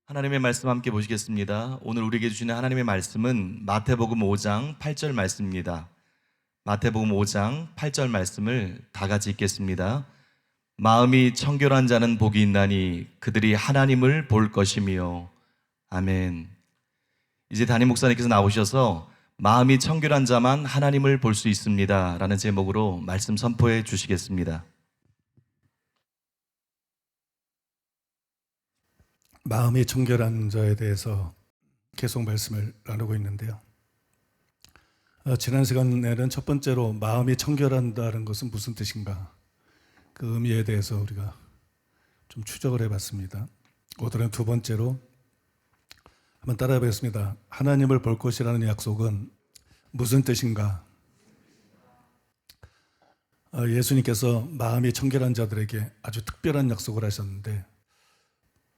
하나님의 말씀 함께 보시겠습니다. 오늘 우리에게 주시는 하나님의 말씀은 마태복음 5장 8절 말씀입니다. 마태복음 5장 8절 말씀을 다 같이 읽겠습니다. 마음이 청결한 자는 복이 있나니 그들이 하나님을 볼 것이며. 아멘. 이제 담임 목사님께서 나오셔서 마음이 청결한 자만 하나님을 볼 수 있습니다 라는 제목으로 말씀 선포해 주시겠습니다. 마음이 청결한 자에 대해서 계속 말씀을 나누고 있는데요. 지난 시간에는 첫 번째로 마음이 청결한다는 것은 무슨 뜻인가, 그 의미에 대해서 우리가 좀 추적을 해봤습니다. 오늘은 두 번째로 한번 따라해 보겠습니다. 하나님을 볼 것이라는 약속은 무슨 뜻인가? 예수님께서 마음이 청결한 자들에게 아주 특별한 약속을 하셨는데,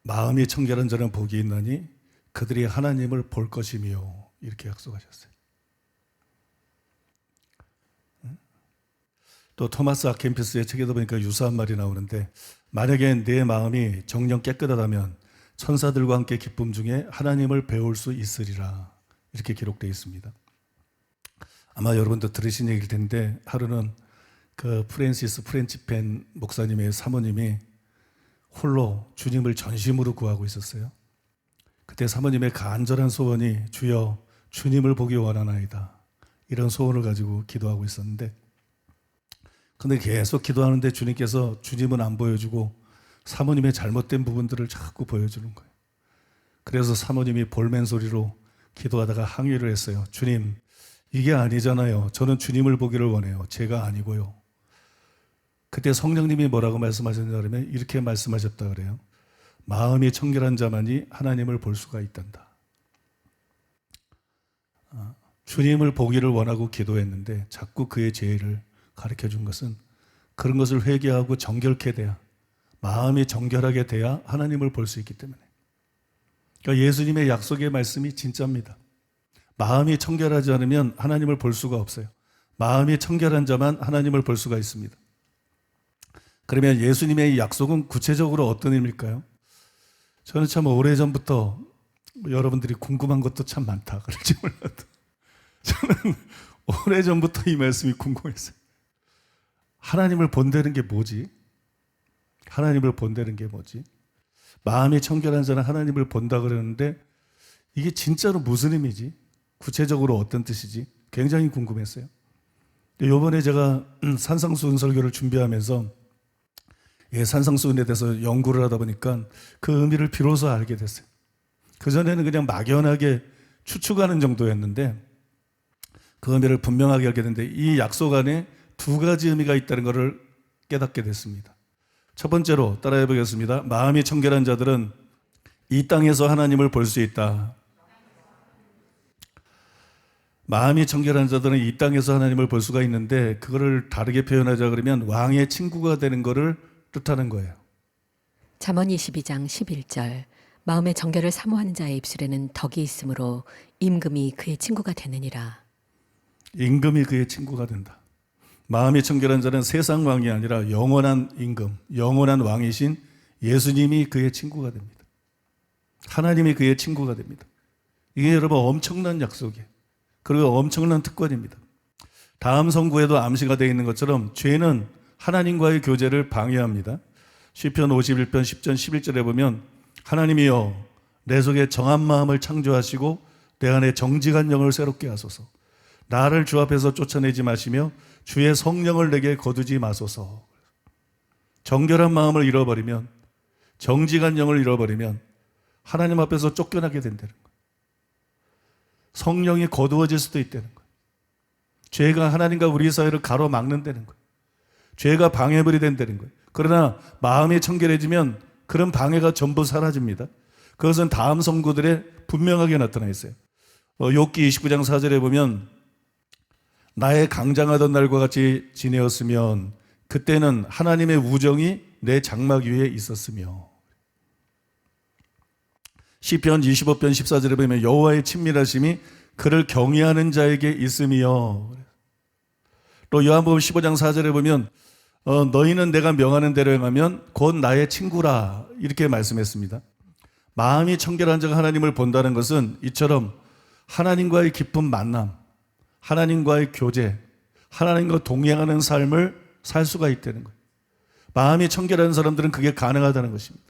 마음이 청결한 자는 복이 있나니 그들이 하나님을 볼 것이며, 이렇게 약속하셨어요. 또 토마스 아켄피스의 책에도 보니까 유사한 말이 나오는데, 만약에 내 마음이 정녕 깨끗하다면 천사들과 함께 기쁨 중에 하나님을 배울 수 있으리라, 이렇게 기록되어 있습니다. 아마 여러분도 들으신 얘기일 텐데, 하루는 그 프랜시스 프렌치펜 목사님의 사모님이 홀로 주님을 전심으로 구하고 있었어요. 그때 사모님의 간절한 소원이 주여 주님을 보기 원하나이다, 이런 소원을 가지고 기도하고 있었는데, 근데 계속 기도하는데 주님께서 주님은 안 보여주고 사모님의 잘못된 부분들을 자꾸 보여주는 거예요. 그래서 사모님이 볼멘 소리로 기도하다가 항의를 했어요. 주님, 이게 아니잖아요. 저는 주님을 보기를 원해요. 제가 아니고요. 그때 성령님이 뭐라고 말씀하셨냐면 이렇게 말씀하셨다 그래요. 마음이 청결한 자만이 하나님을 볼 수가 있단다. 주님을 보기를 원하고 기도했는데 자꾸 그의 죄를 가르쳐준 것은, 그런 것을 회개하고 정결케 돼야, 마음이 정결하게 돼야 하나님을 볼 수 있기 때문에. 그러니까 예수님의 약속의 말씀이 진짜입니다. 마음이 청결하지 않으면 하나님을 볼 수가 없어요. 마음이 청결한 자만 하나님을 볼 수가 있습니다. 그러면 예수님의 약속은 구체적으로 어떤 의미일까요? 저는 참 오래전부터 여러분들이 궁금한 것도 참 많다 그럴지 몰라도 저는 오래전부터 이 말씀이 궁금했어요. 하나님을 본다는 게 뭐지? 하나님을 본다는 게 뭐지? 마음이 청결한 자는 하나님을 본다 그러는데 이게 진짜로 무슨 의미지? 구체적으로 어떤 뜻이지? 굉장히 궁금했어요. 이번에 제가 산상수훈 설교를 준비하면서 산상수훈에 대해서 연구를 하다 보니까 그 의미를 비로소 알게 됐어요. 그전에는 그냥 막연하게 추측하는 정도였는데 그 의미를 분명하게 알게 됐는데, 이 약속 안에 두 가지 의미가 있다는 것을 깨닫게 됐습니다. 첫 번째로 따라해 보겠습니다. 마음이 청결한 자들은 이 땅에서 하나님을 볼 수 있다. 마음이 청결한 자들은 이 땅에서 하나님을 볼 수가 있는데, 그거를 다르게 표현하자 그러면 왕의 친구가 되는 것을 뜻하는 거예요. 잠언 22장 11절. 마음의 정결을 사모하는 자의 입술에는 덕이 있으므로 임금이 그의 친구가 되느니라. 임금이 그의 친구가 된다. 마음이 청결한 자는 세상 왕이 아니라 영원한 임금, 영원한 왕이신 예수님이 그의 친구가 됩니다. 하나님이 그의 친구가 됩니다. 이게 여러분 엄청난 약속이에요. 그리고 엄청난 특권입니다. 다음 성구에도 암시가 되어 있는 것처럼 죄는 하나님과의 교제를 방해합니다. 시편 51편 10절 11절에 보면 하나님이여 내 속에 정한 마음을 창조하시고 내 안에 정직한 영을 새롭게 하소서. 나를 주 앞에서 쫓아내지 마시며 주의 성령을 내게 거두지 마소서. 정결한 마음을 잃어버리면, 정직한 영을 잃어버리면 하나님 앞에서 쫓겨나게 된다는 거예요. 성령이 거두어질 수도 있다는 거예요. 죄가 하나님과 우리 사이를 가로막는다는 거예요. 죄가 방해물이 된다는 거예요. 그러나 마음이 청결해지면 그런 방해가 전부 사라집니다. 그것은 다음 성구들에 분명하게 나타나 있어요. 욥기 29장 4절에 보면 나의 강장하던 날과 같이 지내었으면 그때는 하나님의 우정이 내 장막 위에 있었으며. 시편 25편 14절에 보면 여호와의 친밀하심이 그를 경외하는 자에게 있으며. 또 요한복음 15장 4절에 보면 너희는 내가 명하는 대로 행하면 곧 나의 친구라, 이렇게 말씀했습니다. 마음이 청결한 자가 하나님을 본다는 것은 이처럼 하나님과의 깊은 만남, 하나님과의 교제, 하나님과 동행하는 삶을 살 수가 있다는 거예요. 마음이 청결한 사람들은 그게 가능하다는 것입니다.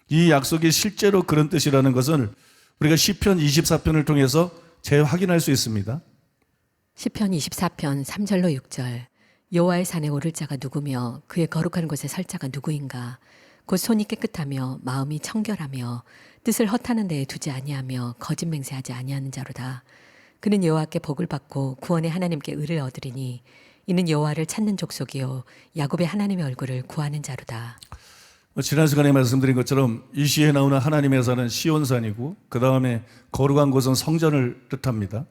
이 약속이 실제로 그런 뜻이라는 것을 우리가 시편 24편을 통해서 재확인할 수 있습니다. 시편 24편 3절로 6절. 여호와의 산에 오를 자가 누구며 그의 거룩한 곳에 설 자가 누구인가? 곧 손이 깨끗하며 마음이 청결하며 뜻을 허탄한 데에 두지 아니하며 거짓 맹세하지 아니하는 자로다. 그는 여호와께 복을 받고 구원의 하나님께 의를 얻으리니 이는 여호와를 찾는 족속이요 야곱의 하나님의 얼굴을 구하는 자로다. 지난 시간에 말씀드린 것처럼 이 시에 나오는 하나님의 산은 시온산이고 그 다음에 거룩한 곳은 성전을 뜻합니다.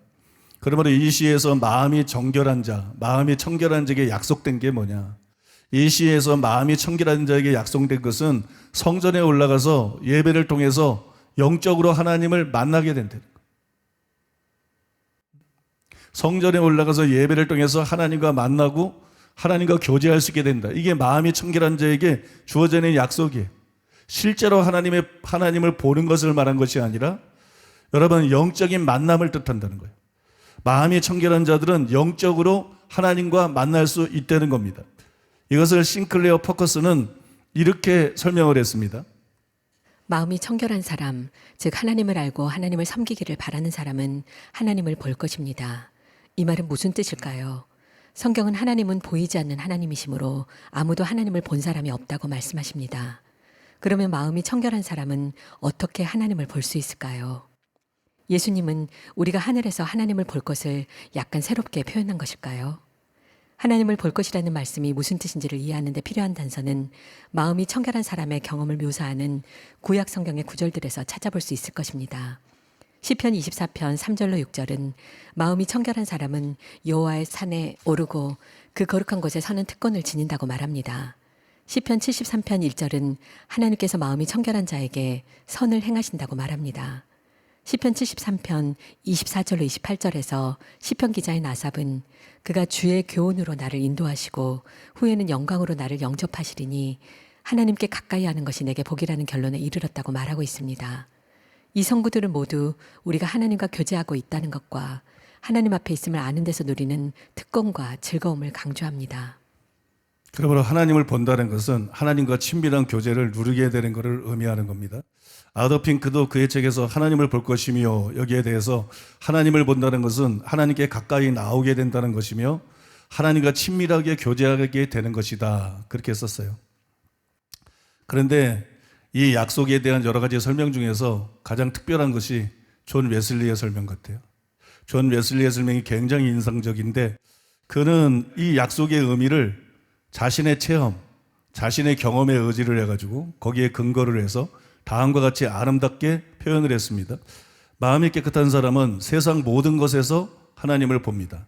그러므로 이 시에서 마음이 정결한 자, 마음이 청결한 자에게 약속된 게 뭐냐? 이 시에서 마음이 청결한 자에게 약속된 것은 성전에 올라가서 예배를 통해서 영적으로 하나님을 만나게 된다는 거예요. 성전에 올라가서 예배를 통해서 하나님과 만나고 하나님과 교제할 수 있게 된다. 이게 마음이 청결한 자에게 주어지는 약속이에요. 실제로 하나님을 보는 것을 말한 것이 아니라 여러분 영적인 만남을 뜻한다는 거예요. 마음이 청결한 자들은 영적으로 하나님과 만날 수 있다는 겁니다. 이것을 싱클레어 포커스는 이렇게 설명을 했습니다. 마음이 청결한 사람, 즉 하나님을 알고 하나님을 섬기기를 바라는 사람은 하나님을 볼 것입니다. 이 말은 무슨 뜻일까요? 성경은 하나님은 보이지 않는 하나님이시므로 아무도 하나님을 본 사람이 없다고 말씀하십니다. 그러면 마음이 청결한 사람은 어떻게 하나님을 볼 수 있을까요? 예수님은 우리가 하늘에서 하나님을 볼 것을 약간 새롭게 표현한 것일까요? 하나님을 볼 것이라는 말씀이 무슨 뜻인지를 이해하는 데 필요한 단서는 마음이 청결한 사람의 경험을 묘사하는 구약 성경의 구절들에서 찾아볼 수 있을 것입니다. 시편 24편 3절로 6절은 마음이 청결한 사람은 여호와의 산에 오르고 그 거룩한 곳에 서는 특권을 지닌다고 말합니다. 시편 73편 1절은 하나님께서 마음이 청결한 자에게 선을 행하신다고 말합니다. 시편 73편 24절로 28절에서 시편 기자인 아삽은 그가 주의 교훈으로 나를 인도하시고 후에는 영광으로 나를 영접하시리니 하나님께 가까이 하는 것이 내게 복이라는 결론에 이르렀다고 말하고 있습니다. 이 성구들은 모두 우리가 하나님과 교제하고 있다는 것과 하나님 앞에 있음을 아는 데서 누리는 특권과 즐거움을 강조합니다. 그러므로 하나님을 본다는 것은 하나님과 친밀한 교제를 누리게 되는 것을 의미하는 겁니다. 아더 핑크도 그의 책에서 하나님을 볼 것이며 여기에 대해서 하나님을 본다는 것은 하나님께 가까이 나오게 된다는 것이며 하나님과 친밀하게 교제하게 되는 것이다. 그렇게 썼어요. 그런데 이 약속에 대한 여러 가지 설명 중에서 가장 특별한 것이 존 웨슬리의 설명 같아요. 존 웨슬리의 설명이 굉장히 인상적인데 그는 이 약속의 의미를 자신의 체험, 자신의 경험에 의지를 해가지고 거기에 근거를 해서 다음과 같이 아름답게 표현을 했습니다. 마음이 깨끗한 사람은 세상 모든 것에서 하나님을 봅니다.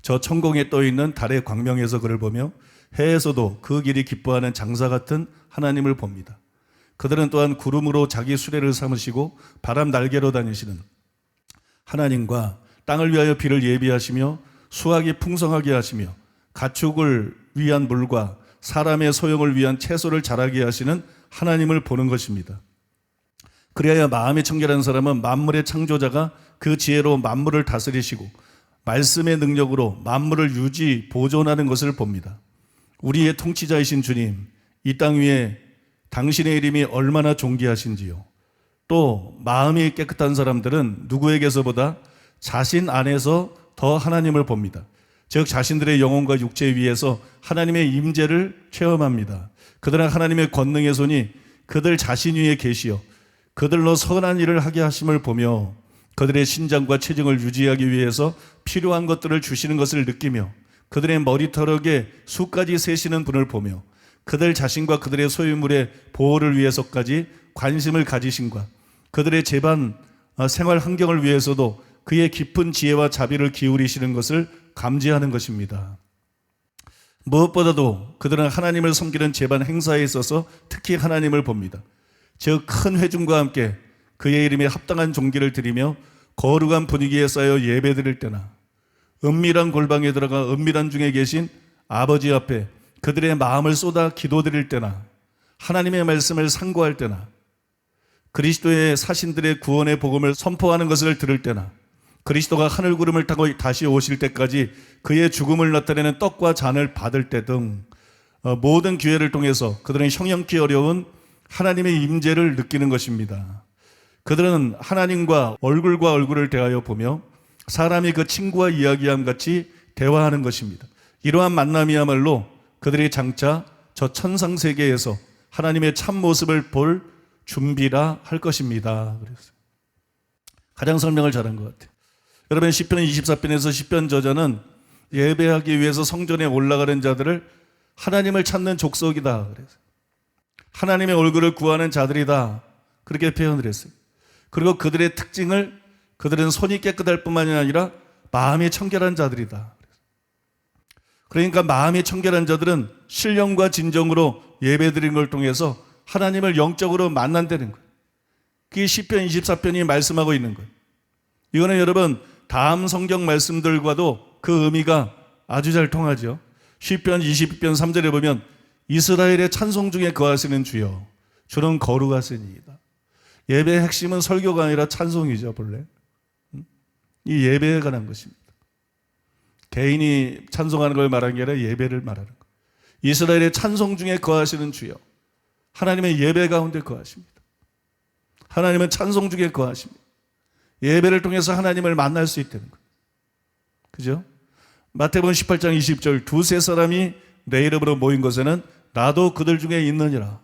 저 천공에 떠있는 달의 광명에서 그를 보며 해에서도 그 길이 기뻐하는 장사 같은 하나님을 봅니다. 그들은 또한 구름으로 자기 수레를 삼으시고 바람 날개로 다니시는 하나님과 땅을 위하여 비를 예비하시며 수확이 풍성하게 하시며 가축을 위한 물과 사람의 소용을 위한 채소를 자라게 하시는 하나님을 보는 것입니다. 그래야 마음이 청결한 사람은 만물의 창조자가 그 지혜로 만물을 다스리시고 말씀의 능력으로 만물을 유지 보존하는 것을 봅니다. 우리의 통치자이신 주님, 이 땅 위에 당신의 이름이 얼마나 존귀하신지요. 또 마음이 깨끗한 사람들은 누구에게서보다 자신 안에서 더 하나님을 봅니다. 즉 자신들의 영혼과 육체 위에서 하나님의 임재를 체험합니다. 그들은 하나님의 권능의 손이 그들 자신 위에 계시어 그들로 선한 일을 하게 하심을 보며 그들의 신장과 체증을 유지하기 위해서 필요한 것들을 주시는 것을 느끼며 그들의 머리털에게 수까지 세시는 분을 보며 그들 자신과 그들의 소유물의 보호를 위해서까지 관심을 가지신과 그들의 재반 생활 환경을 위해서도 그의 깊은 지혜와 자비를 기울이시는 것을 감지하는 것입니다. 무엇보다도 그들은 하나님을 섬기는 재반 행사에 있어서 특히 하나님을 봅니다. 즉 큰 회중과 함께 그의 이름에 합당한 존귀를 드리며 거룩한 분위기에 쌓여 예배드릴 때나 은밀한 골방에 들어가 은밀한 중에 계신 아버지 앞에 그들의 마음을 쏟아 기도드릴 때나 하나님의 말씀을 상고할 때나 그리스도의 사신들의 구원의 복음을 선포하는 것을 들을 때나 그리스도가 하늘 구름을 타고 다시 오실 때까지 그의 죽음을 나타내는 떡과 잔을 받을 때 등 모든 기회를 통해서 그들은 형용기 어려운 하나님의 임재를 느끼는 것입니다. 그들은 하나님과 얼굴과 얼굴을 대하여 보며 사람이 그 친구와 이야기함 같이 대화하는 것입니다. 이러한 만남이야말로 그들이 장차 저 천상 세계에서 하나님의 참 모습을 볼 준비라 할 것입니다. 그랬어요. 가장 설명을 잘한 것 같아요. 여러분, 시편 24편에서 시편 저자는 예배하기 위해서 성전에 올라가는 자들을 하나님을 찾는 족속이다 그랬어요. 하나님의 얼굴을 구하는 자들이다, 그렇게 표현을 했어요. 그리고 그들의 특징을 그들은 손이 깨끗할 뿐만이 아니라 마음이 청결한 자들이다. 그러니까 마음이 청결한 자들은 신령과 진정으로 예배드리는 걸 통해서 하나님을 영적으로 만난다는 거예요. 그게 시편 24편이 말씀하고 있는 거예요. 이거는 여러분 다음 성경 말씀들과도 그 의미가 아주 잘 통하죠. 시편 22편 3절에 보면 이스라엘의 찬송 중에 거하시는 주여 주는 거룩하시니이다. 예배의 핵심은 설교가 아니라 찬송이죠, 본래. 이 예배에 관한 것입니다. 개인이 찬송하는 걸 말하는 게 아니라 예배를 말하는 것. 이스라엘의 찬송 중에 거하시는 주여, 하나님의 예배 가운데 거하십니다. 하나님은 찬송 중에 거하십니다. 예배를 통해서 하나님을 만날 수 있다는 거예요. 그죠? 마태복음 18장 20절 두세 사람이 내 이름으로 모인 곳에는 나도 그들 중에 있느니라.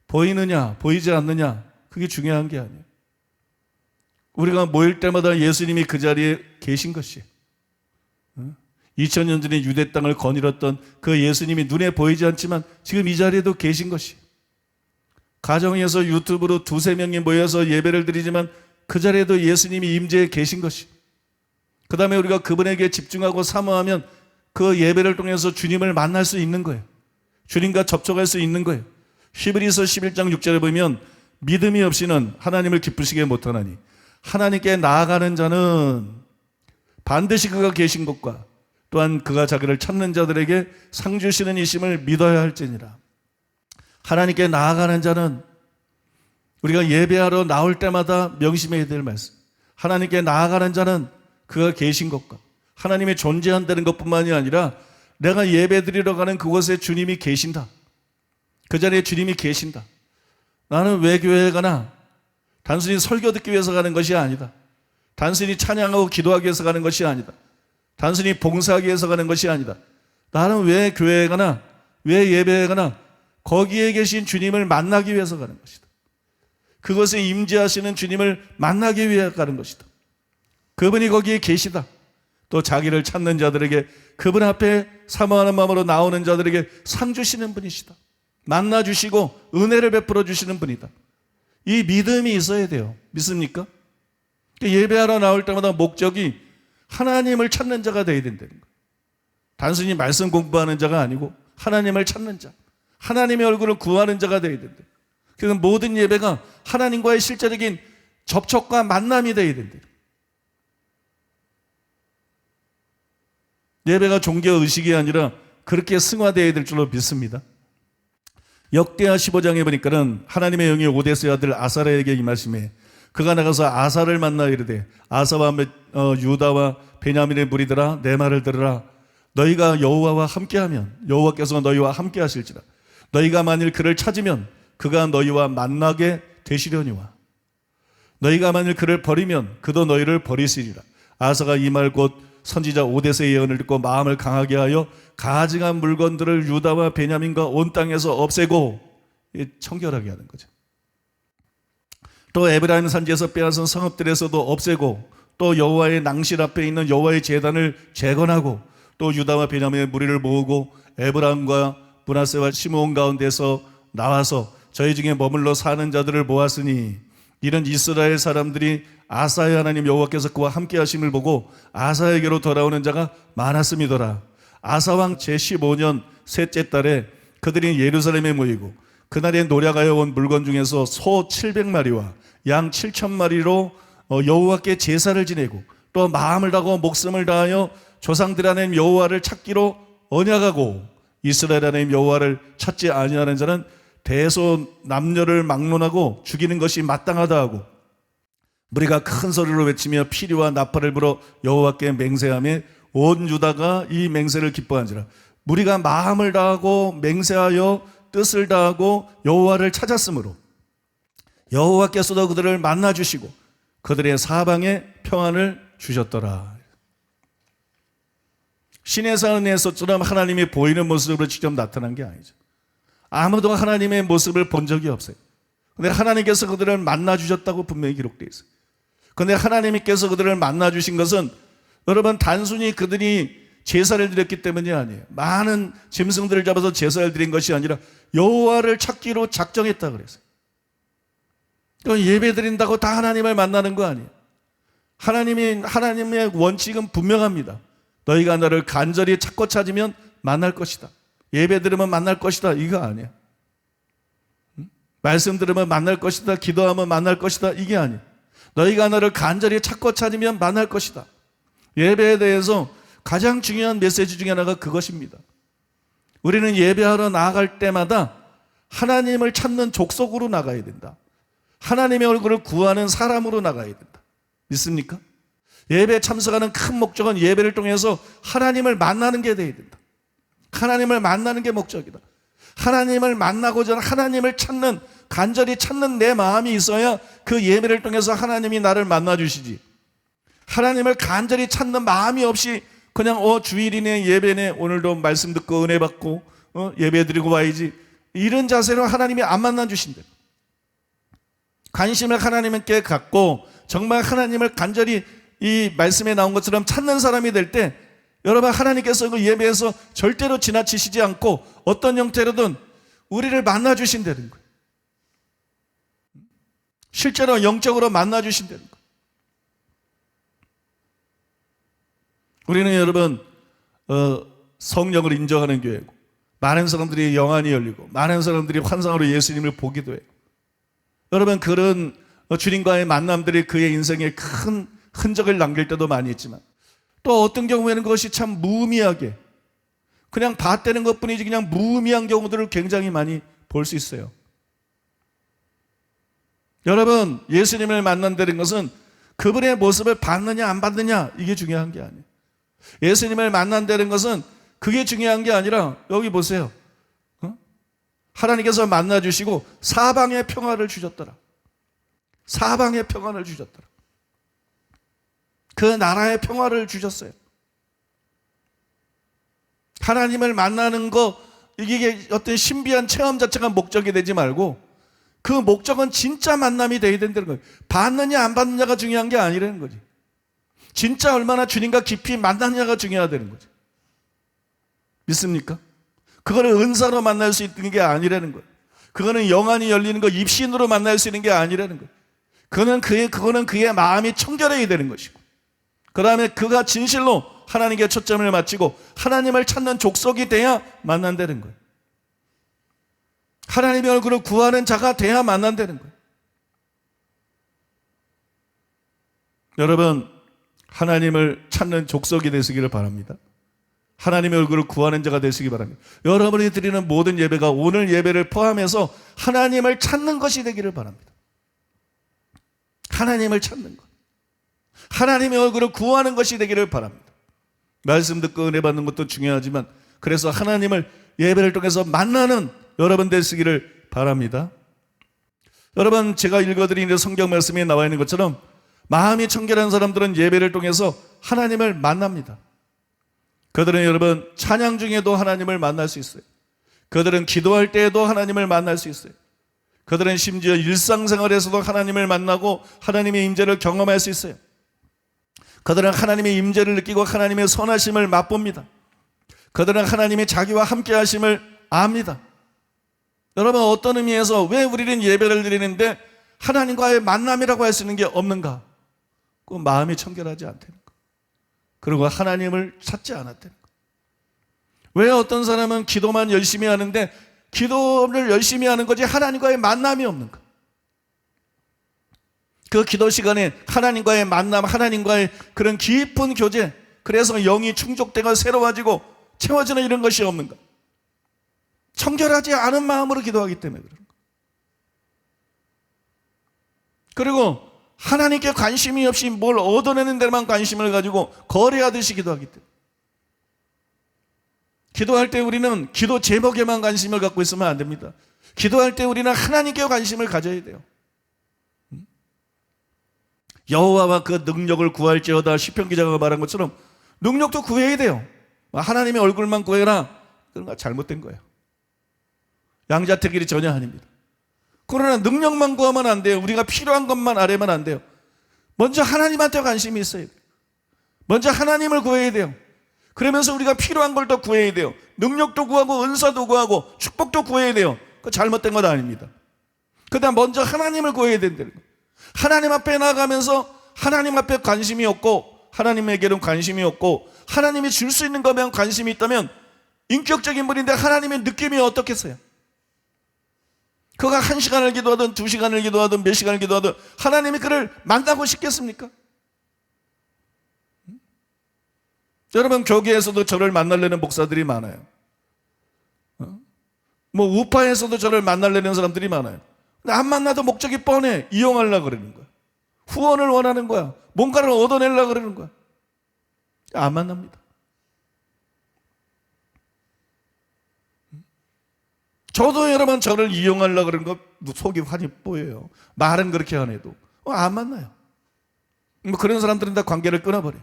보이느냐 보이지 않느냐 그게 중요한 게 아니에요. 우리가 모일 때마다 예수님이 그 자리에 계신 것이에요. 2000년 전에 유대 땅을 거닐었던 그 예수님이 눈에 보이지 않지만 지금 이 자리에도 계신 것이에요. 가정에서 유튜브로 두세 명이 모여서 예배를 드리지만 그 자리에도 예수님이 임재해 계신 것이에요. 그 다음에 우리가 그분에게 집중하고 사모하면 그 예배를 통해서 주님을 만날 수 있는 거예요. 주님과 접촉할 수 있는 거예요. 히브리서 11장 6절에 보면 믿음이 없이는 하나님을 기쁘시게 못하나니 하나님께 나아가는 자는 반드시 그가 계신 것과 또한 그가 자기를 찾는 자들에게 상 주시는 이심을 믿어야 할지니라. 하나님께 나아가는 자는 우리가 예배하러 나올 때마다 명심해야 될 말씀. 하나님께 나아가는 자는 그가 계신 것과 하나님이 존재한다는 것뿐만이 아니라 내가 예배 드리러 가는 그곳에 주님이 계신다. 그 자리에 주님이 계신다. 나는 왜 교회에 가나? 단순히 설교 듣기 위해서 가는 것이 아니다. 단순히 찬양하고 기도하기 위해서 가는 것이 아니다. 단순히 봉사하기 위해서 가는 것이 아니다. 나는 왜 교회에 가나? 왜 예배에 가나? 거기에 계신 주님을 만나기 위해서 가는 것이다. 그것에 임재하시는 주님을 만나기 위해 가는 것이다. 그분이 거기에 계시다. 또 자기를 찾는 자들에게 그분 앞에 사모하는 마음으로 나오는 자들에게 상 주시는 분이시다. 만나 주시고 은혜를 베풀어 주시는 분이다. 이 믿음이 있어야 돼요. 믿습니까? 예배하러 나올 때마다 목적이 하나님을 찾는 자가 되어야 된다는 거예요. 단순히 말씀 공부하는 자가 아니고 하나님을 찾는 자, 하나님의 얼굴을 구하는 자가 되어야 된다. 그래서 모든 예배가 하나님과의 실제적인 접촉과 만남이 되어야 된다. 예배가 종교의식이 아니라 그렇게 승화되어야 될 줄로 믿습니다. 역대하 15장에 보니까는 하나님의 영이 오데스의 아들 아사랴에게 임하심에 그가 나가서 아사를 만나 이르되 아사와 유다와 베냐민의 무리들아 내 말을 들으라. 너희가 여호와와 함께하면 여호와께서 너희와 함께하실지라. 너희가 만일 그를 찾으면 그가 너희와 만나게 되시려니와 너희가 만일 그를 버리면 그도 너희를 버리시리라. 아사가 이 말 곧 선지자 오데스의 예언을 듣고 마음을 강하게 하여 가증한 물건들을 유다와 베냐민과 온 땅에서 없애고 청결하게 하는 거죠. 또 에브라임 산지에서 빼앗은 성읍들에서도 없애고 또 여호와의 낭실 앞에 있는 여호와의 제단을 재건하고 또 유다와 베냐민의 무리를 모으고 에브라임과 므낫세와 시므온 가운데서 나와서 저희 중에 머물러 사는 자들을 모았으니 이런 이스라엘 사람들이 아사의 하나님 여호와께서 그와 함께 하심을 보고 아사에게로 돌아오는 자가 많았음이더라. 아사왕 제15년 셋째 달에 그들이 예루살렘에 모이고 그날에 노략하여 온 물건 중에서 소 700마리와 양 7,000마리로 여호와께 제사를 지내고 또 마음을 다하고 목숨을 다하여 조상들 하나님 여호와를 찾기로 언약하고 이스라엘 하나님 여호와를 찾지 아니하는 자는 대소 남녀를 막론하고 죽이는 것이 마땅하다 하고 무리가 큰 소리로 외치며 피리와 나팔을 불어 여호와께 맹세하며 온 유다가 이 맹세를 기뻐한지라. 무리가 마음을 다하고 맹세하여 뜻을 다하고 여호와를 찾았으므로 여호와께서도 그들을 만나 주시고 그들의 사방에 평안을 주셨더라. 신의 산에서처럼 하나님이 보이는 모습으로 직접 나타난 게 아니죠. 아무도 하나님의 모습을 본 적이 없어요. 근데 하나님께서 그들을 만나 주셨다고 분명히 기록되어 있어요. 근데 하나님께서 그들을 만나 주신 것은 여러분 단순히 그들이 제사를 드렸기 때문이 아니에요. 많은 짐승들을 잡아서 제사를 드린 것이 아니라 여호와를 찾기로 작정했다 그랬어요. 예배 드린다고 다 하나님을 만나는 거 아니에요. 하나님의 원칙은 분명합니다. 너희가 나를 간절히 찾고 찾으면 만날 것이다. 예배 들으면 만날 것이다. 이거 아니에요. 말씀 들으면 만날 것이다. 기도하면 만날 것이다. 이게 아니에요. 너희가 나를 간절히 찾고 찾으면 만날 것이다. 예배에 대해서 가장 중요한 메시지 중에 하나가 그것입니다. 우리는 예배하러 나아갈 때마다 하나님을 찾는 족속으로 나가야 된다. 하나님의 얼굴을 구하는 사람으로 나가야 된다. 믿습니까? 예배에 참석하는 큰 목적은 예배를 통해서 하나님을 만나는 게 돼야 된다. 하나님을 만나는 게 목적이다. 하나님을 만나고자 하나님을 찾는, 간절히 찾는 내 마음이 있어야 그 예배를 통해서 하나님이 나를 만나 주시지. 하나님을 간절히 찾는 마음이 없이 그냥 주일이네, 예배네, 오늘도 말씀 듣고 은혜 받고 예배 드리고 와야지, 이런 자세로 하나님이 안 만나 주신대. 관심을 하나님께 갖고 정말 하나님을 간절히 이 말씀에 나온 것처럼 찾는 사람이 될 때 여러분, 하나님께서 그 예배에서 절대로 지나치시지 않고 어떤 형태로든 우리를 만나 주신다는 거예요. 실제로 영적으로 만나 주신다는 거예요. 우리는 여러분 성령을 인정하는 교회고, 많은 사람들이 영안이 열리고 많은 사람들이 환상으로 예수님을 보기도 해요. 여러분, 그런 주님과의 만남들이 그의 인생에 큰 흔적을 남길 때도 많이 있지만, 또 어떤 경우에는 그것이 참 무의미하게 그냥 봤다는 것뿐이지 그냥 무의미한 경우들을 굉장히 많이 볼 수 있어요. 여러분, 예수님을 만난다는 것은 그분의 모습을 봤느냐 안 봤느냐 이게 중요한 게 아니에요. 예수님을 만난다는 것은 그게 중요한 게 아니라, 여기 보세요. 하나님께서 만나 주시고 사방에 평화를 주셨더라. 사방에 평안을 주셨더라. 그 나라의 평화를 주셨어요. 하나님을 만나는 거, 이게 어떤 신비한 체험 자체가 목적이 되지 말고 그 목적은 진짜 만남이 되어야 된다는 거예요. 받느냐 안 받느냐가 중요한 게 아니라는 거지. 진짜 얼마나 주님과 깊이 만났냐가 중요하다는 거지. 믿습니까? 그거는 은사로 만날 수 있는 게 아니라는 거예요. 그거는 영안이 열리는 거, 입신으로 만날 수 있는 게 아니라는 거예요. 그거는 그의 마음이 청결해야 되는 것이고, 그 다음에 그가 진실로 하나님께 초점을 맞추고 하나님을 찾는 족속이 돼야 만난다는 거예요. 하나님의 얼굴을 구하는 자가 돼야 만난다는 거예요. 여러분, 하나님을 찾는 족속이 되시기를 바랍니다. 하나님의 얼굴을 구하는 자가 되시기 바랍니다. 여러분이 드리는 모든 예배가 오늘 예배를 포함해서 하나님을 찾는 것이 되기를 바랍니다. 하나님을 찾는 것, 하나님의 얼굴을 구하는 것이 되기를 바랍니다. 말씀 듣고 은혜 받는 것도 중요하지만, 그래서 하나님을 예배를 통해서 만나는 여러분 되시기를 바랍니다. 여러분, 제가 읽어드리는 성경 말씀에 나와 있는 것처럼 마음이 청결한 사람들은 예배를 통해서 하나님을 만납니다. 그들은 여러분 찬양 중에도 하나님을 만날 수 있어요. 그들은 기도할 때에도 하나님을 만날 수 있어요. 그들은 심지어 일상생활에서도 하나님을 만나고 하나님의 임재를 경험할 수 있어요. 그들은 하나님의 임재를 느끼고 하나님의 선하심을 맛봅니다. 그들은 하나님이 자기와 함께 하심을 압니다. 여러분, 어떤 의미에서 왜 우리는 예배를 드리는데 하나님과의 만남이라고 할 수 있는 게 없는가? 그 마음이 청결하지 않다는 거, 그리고 하나님을 찾지 않았다는 거. 왜 어떤 사람은 기도만 열심히 하는데 기도를 열심히 하는 거지 하나님과의 만남이 없는가? 그 기도 시간에 하나님과의 만남, 하나님과의 그런 깊은 교제, 그래서 영이 충족되고 새로워지고 채워지는 이런 것이 없는가? 청결하지 않은 마음으로 기도하기 때문에 그래요. 그리고 하나님께 관심이 없이 뭘 얻어내는 데만 관심을 가지고 거래하듯이 기도하기 때문에, 기도할 때 우리는 기도 제목에만 관심을 갖고 있으면 안 됩니다. 기도할 때 우리는 하나님께 관심을 가져야 돼요. 여호와와 그 능력을 구할지어다, 시편 기자가 말한 것처럼 능력도 구해야 돼요. 하나님의 얼굴만 구해라, 그런 거 잘못된 거예요. 양자택 일이 전혀 아닙니다. 그러나 능력만 구하면 안 돼요. 우리가 필요한 것만 아뢰면 안 돼요. 먼저 하나님한테 관심이 있어야 돼요. 먼저 하나님을 구해야 돼요. 그러면서 우리가 필요한 걸 더 구해야 돼요. 능력도 구하고 은사도 구하고 축복도 구해야 돼요. 그거 잘못된 건 아닙니다. 그다음 먼저 하나님을 구해야 된다는 거예요. 하나님 앞에 나가면서 하나님 앞에 관심이 없고, 하나님에게는 관심이 없고, 하나님이 줄 수 있는 것만 관심이 있다면 인격적인 분인데 하나님의 느낌이 어떻겠어요? 그가 1시간을 기도하든 2시간을 기도하든 몇 시간을 기도하든 하나님이 그를 만나고 싶겠습니까? 여러분, 교계에서도 저를 만나려는 목사들이 많아요. 뭐 우파에서도 저를 만나려는 사람들이 많아요. 근데 안 만나도 목적이 뻔해. 이용하려고 그러는 거야. 후원을 원하는 거야. 뭔가를 얻어내려고 그러는 거야. 안 만납니다. 저도 여러분 저를 이용하려고 그러는 거 속이 환히 보여요. 말은 그렇게 안 해도 안 만나요. 뭐 그런 사람들은 다 관계를 끊어버려요.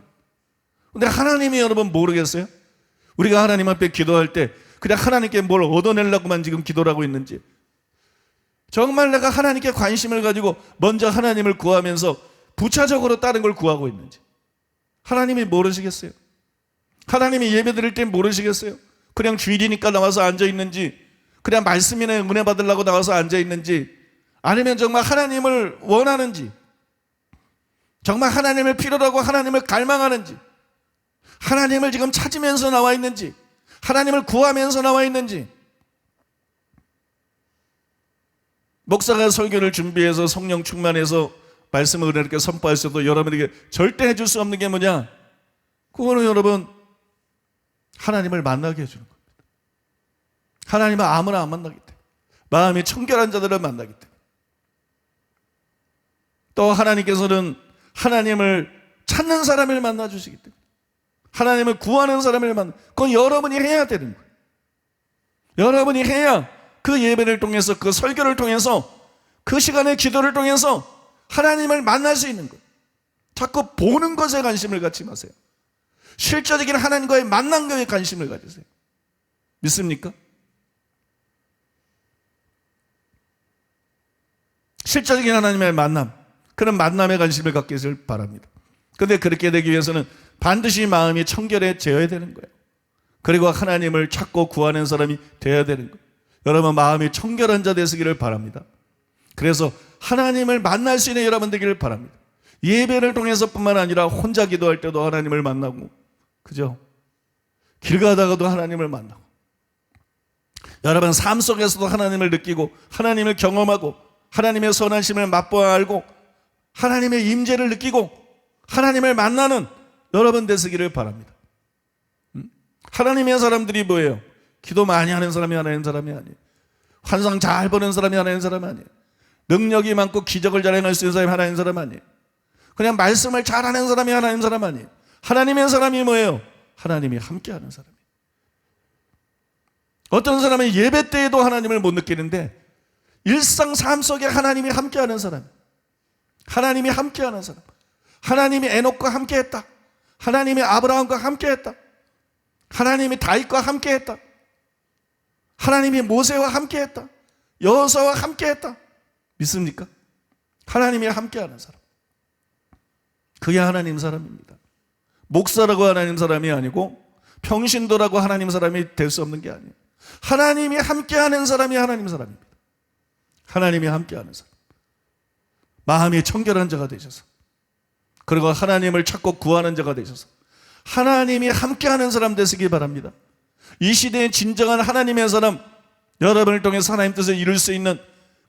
근데 하나님이 여러분 모르겠어요? 우리가 하나님 앞에 기도할 때 그냥 하나님께 뭘 얻어내려고만 지금 기도를 하고 있는지, 정말 내가 하나님께 관심을 가지고 먼저 하나님을 구하면서 부차적으로 다른 걸 구하고 있는지 하나님이 모르시겠어요? 하나님이 예배 드릴 때 모르시겠어요? 그냥 주일이니까 나와서 앉아 있는지, 그냥 말씀이나 은혜 받으려고 나와서 앉아 있는지, 아니면 정말 하나님을 원하는지, 정말 하나님을 필요로 하고 하나님을 갈망하는지, 하나님을 지금 찾으면서 나와 있는지, 하나님을 구하면서 나와 있는지. 목사가 설교를 준비해서 성령 충만해서 말씀을 은혜롭게 선포하셔도 여러분에게 절대 해줄 수 없는 게 뭐냐? 그거는 여러분 하나님을 만나게 해주는 겁니다. 하나님은 아무나 안 만나기 때문에, 마음이 청결한 자들을 만나기 때문에. 또 하나님께서는 하나님을 찾는 사람을 만나주시기 때문에, 하나님을 구하는 사람을 그건 여러분이 해야 되는 거예요. 여러분이 해야 그 예배를 통해서, 그 설교를 통해서, 그 시간의 기도를 통해서 하나님을 만날 수 있는 거예요. 자꾸 보는 것에 관심을 갖지 마세요. 실제적인 하나님과의 만남에 관심을 가지세요. 믿습니까? 실제적인 하나님의 만남, 그런 만남에 관심을 갖게 해주길 바랍니다. 그런데 그렇게 되기 위해서는 반드시 마음이 청결해져야 되는 거예요. 그리고 하나님을 찾고 구하는 사람이 되어야 되는 거예요. 여러분, 마음이 청결한 자 되시기를 바랍니다. 그래서 하나님을 만날 수 있는 여러분 되기를 바랍니다. 예배를 통해서뿐만 아니라 혼자 기도할 때도 하나님을 만나고, 그죠? 길 가다가도 하나님을 만나고, 여러분 삶 속에서도 하나님을 느끼고 하나님을 경험하고 하나님의 선하심을 맛보아 알고 하나님의 임재를 느끼고 하나님을 만나는 여러분 되시기를 바랍니다. 하나님의 사람들이 뭐예요? 기도 많이 하는 사람이 하나님 사람이 아니에요. 환상 잘 보는 사람이 하나님 사람이 아니에요. 능력이 많고 기적을 잘 행할 수 있는 사람이 하나님 사람 아니에요. 그냥 말씀을 잘하는 사람이 하나님 사람 아니에요. 하나님의 사람이 뭐예요? 하나님이 함께하는 사람이에요. 어떤 사람은 예배 때에도 하나님을 못 느끼는데 일상 삶 속에 하나님이 함께하는 사람, 하나님이 함께하는 사람, 하나님이 에녹과 함께했다, 하나님이 아브라함과 함께했다, 하나님이 다윗과 함께했다, 하나님이 모세와 함께했다, 여호수아와 함께했다. 믿습니까? 하나님이 함께하는 사람, 그게 하나님 사람입니다. 목사라고 하나님 사람이 아니고 평신도라고 하나님 사람이 될 수 없는 게 아니에요. 하나님이 함께하는 사람이 하나님 사람입니다. 하나님이 함께하는 사람, 마음이 청결한 자가 되셔서, 그리고 하나님을 찾고 구하는 자가 되셔서 하나님이 함께하는 사람 되시기 바랍니다. 이 시대의 진정한 하나님의 사람, 여러분을 통해서 하나님 뜻을 이룰 수 있는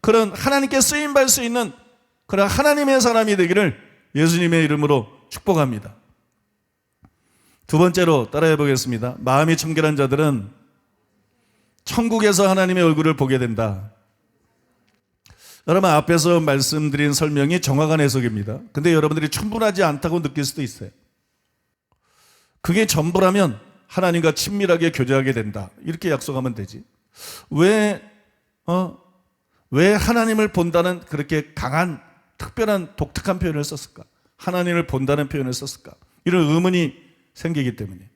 그런 하나님께 쓰임받을 수 있는 그런 하나님의 사람이 되기를 예수님의 이름으로 축복합니다. 두 번째로 따라해 보겠습니다. 마음이 청결한 자들은 천국에서 하나님의 얼굴을 보게 된다. 여러분 앞에서 말씀드린 설명이 정확한 해석입니다. 근데 여러분들이 충분하지 않다고 느낄 수도 있어요. 그게 전부라면 하나님과 친밀하게 교제하게 된다. 이렇게 약속하면 되지. 왜 하나님을 본다는 그렇게 강한 특별한 독특한 표현을 썼을까? 하나님을 본다는 표현을 썼을까? 이런 의문이 생기기 때문에.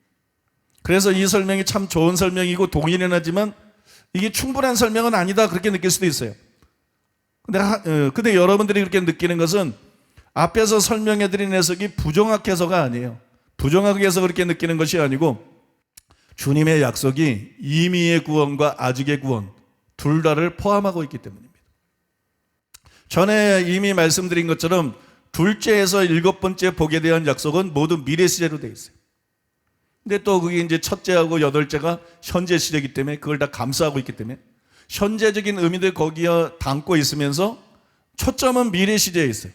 그래서 이 설명이 참 좋은 설명이고 동의는 하지만 이게 충분한 설명은 아니다 그렇게 느낄 수도 있어요. 근데 여러분들이 그렇게 느끼는 것은 앞에서 설명해드린 해석이 부정확해서가 아니에요. 부정하게 해서 그렇게 느끼는 것이 아니고 주님의 약속이 임의의 구원과 아직의 구원 둘 다를 포함하고 있기 때문입니다. 전에 이미 말씀드린 것처럼 둘째에서 7번째 복에 대한 약속은 모두 미래 시제로 되어 있어요. 근데 또 그게 이제 첫째하고 8째가 현재 시제이기 때문에 그걸 다 감싸고 있기 때문에 현재적인 의미들 거기에 담고 있으면서 초점은 미래 시제에 있어요.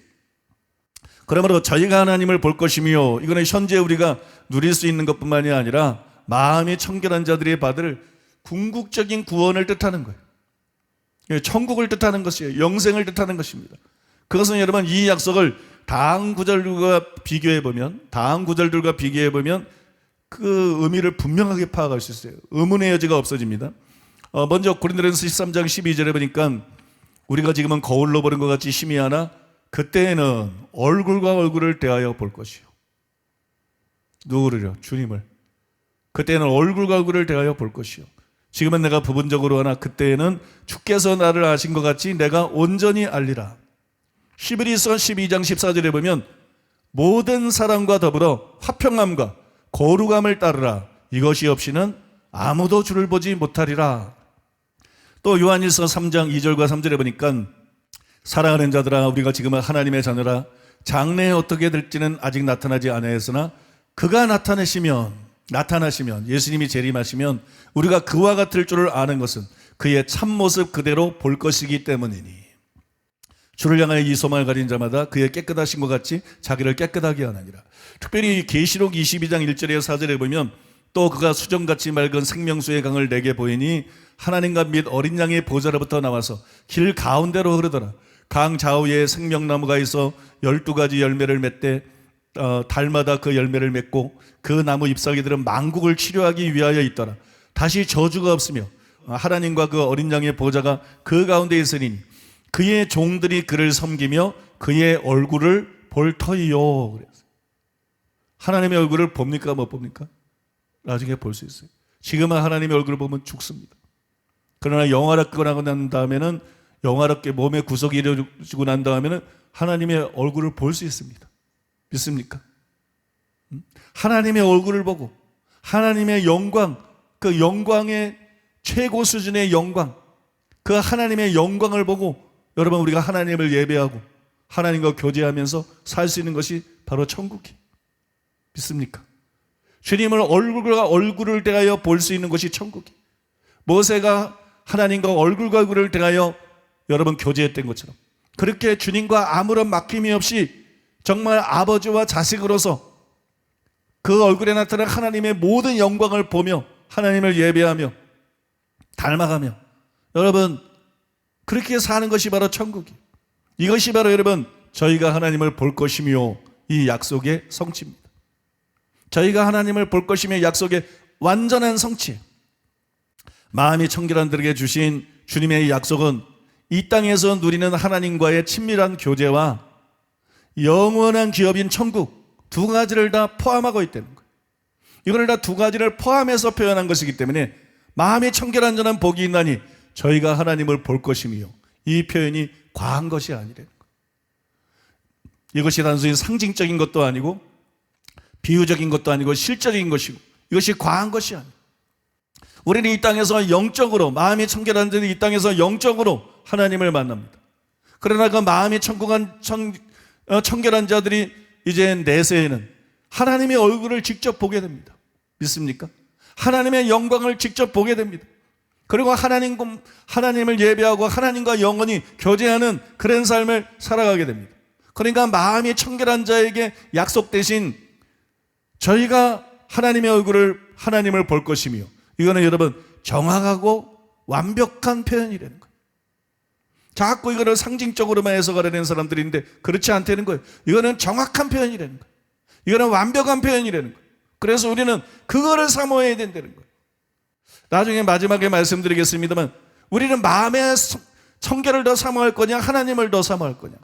그러므로 저희가 하나님을 볼 것이며 이거는 현재 우리가 누릴 수 있는 것뿐만이 아니라 마음이 청결한 자들이 받을 궁극적인 구원을 뜻하는 거예요. 천국을 뜻하는 것이에요. 영생을 뜻하는 것입니다. 그것은 여러분 이 약속을 다음 구절들과 비교해 보면 그 의미를 분명하게 파악할 수 있어요. 의문의 여지가 없어집니다. 먼저 고린도전서 13장 12절에 보니까 우리가 지금은 거울로 보는 것 같이 희미하나 그때에는 얼굴과 얼굴을 대하여 볼 것이요. 누구를요? 주님을. 그때는 얼굴과 얼굴을 대하여 볼 것이요. 지금은 내가 부분적으로 하나 그때에는 주께서 나를 아신 것 같이 내가 온전히 알리라. 히브리서 12장 14절에 보면 모든 사람과 더불어 화평함과 거룩함을 따르라. 이것이 없이는 아무도 주를 보지 못하리라. 또 요한일서 3장 2절과 3절에 보니까 사랑하는 자들아 우리가 지금은 하나님의 자녀라. 장래에 어떻게 될지는 아직 나타나지 않았으나 그가 나타나시면 예수님이 재림하시면 우리가 그와 같을 줄을 아는 것은 그의 참모습 그대로 볼 것이기 때문이니 주를 향하여 이 소망을 가진 자마다 그의 깨끗하신 것 같이 자기를 깨끗하게 하느니라. 특별히 계시록 22장 1절에 4절에 보면 또 그가 수정같이 맑은 생명수의 강을 내게 보이니 하나님과 및 어린 양의 보좌로부터 나와서 길 가운데로 흐르더라. 강 좌우에 생명나무가 있어 12가지 열매를 맺되 달마다 그 열매를 맺고 그 나무 잎사귀들은 만국을 치료하기 위하여 있더라. 다시 저주가 없으며 하나님과 그 어린 양의 보좌가 그 가운데 있으니 그의 종들이 그를 섬기며 그의 얼굴을 볼 터이요. 그랬어요. 하나님의 얼굴을 봅니까 못 봅니까? 나중에 볼 수 있어요. 지금은 하나님의 얼굴을 보면 죽습니다. 그러나 영화롭게 나고 난 다음에는 영화롭게 몸의 구속이 이루어지고 난 다음에는 하나님의 얼굴을 볼 수 있습니다. 믿습니까? 하나님의 얼굴을 보고 하나님의 영광, 그 영광의 최고 수준의 영광, 그 하나님의 영광을 보고 여러분 우리가 하나님을 예배하고 하나님과 교제하면서 살 수 있는 것이 바로 천국이. 믿습니까? 주님을 얼굴과 얼굴을 대하여 볼 수 있는 것이 천국이. 모세가 하나님과 얼굴과 얼굴을 대하여 여러분 교제했던 것처럼 그렇게 주님과 아무런 막힘이 없이 정말 아버지와 자식으로서 그 얼굴에 나타난 하나님의 모든 영광을 보며 하나님을 예배하며 닮아가며 여러분 그렇게 사는 것이 바로 천국이. 이것이 바로 여러분 저희가 하나님을 볼 것이며 이 약속의 성취입니다. 저희가 하나님을 볼 것이며 약속의 완전한 성취. 마음이 청결한 들에게 주신 주님의 약속은 이 땅에서 누리는 하나님과의 친밀한 교제와 영원한 기업인 천국 두 가지를 다 포함하고 있다는 거예요. 이걸 다 두 가지를 포함해서 표현한 것이기 때문에 마음이 청결한 자는 복이 있나니 저희가 하나님을 볼 것이며 이 표현이 과한 것이 아니라는 거예요. 이것이 단순히 상징적인 것도 아니고 비유적인 것도 아니고 실제적인 것이고 이것이 과한 것이 아니에요. 우리는 이 땅에서 영적으로 마음이 청결한 자는 이 땅에서 영적으로 하나님을 만납니다. 그러나 그 마음이 청결한 자들이 이제 내세에는 하나님의 얼굴을 직접 보게 됩니다. 믿습니까? 하나님의 영광을 직접 보게 됩니다. 그리고 하나님을 예배하고 하나님과 영원히 교제하는 그런 삶을 살아가게 됩니다. 그러니까 마음이 청결한 자에게 약속되신 저희가 하나님을 볼 것이며 이거는 여러분 정확하고 완벽한 표현이라는 거예요. 자꾸 이거를 상징적으로만 해석하려는 사람들인데 그렇지 않다는 거예요. 이거는 정확한 표현이라는 거예요. 이거는 완벽한 표현이라는 거예요. 그래서 우리는 그거를 사모해야 된다는 거예요. 나중에 마지막에 말씀드리겠습니다만 우리는 마음의 청결을 더 사모할 거냐 하나님을 더 사모할 거냐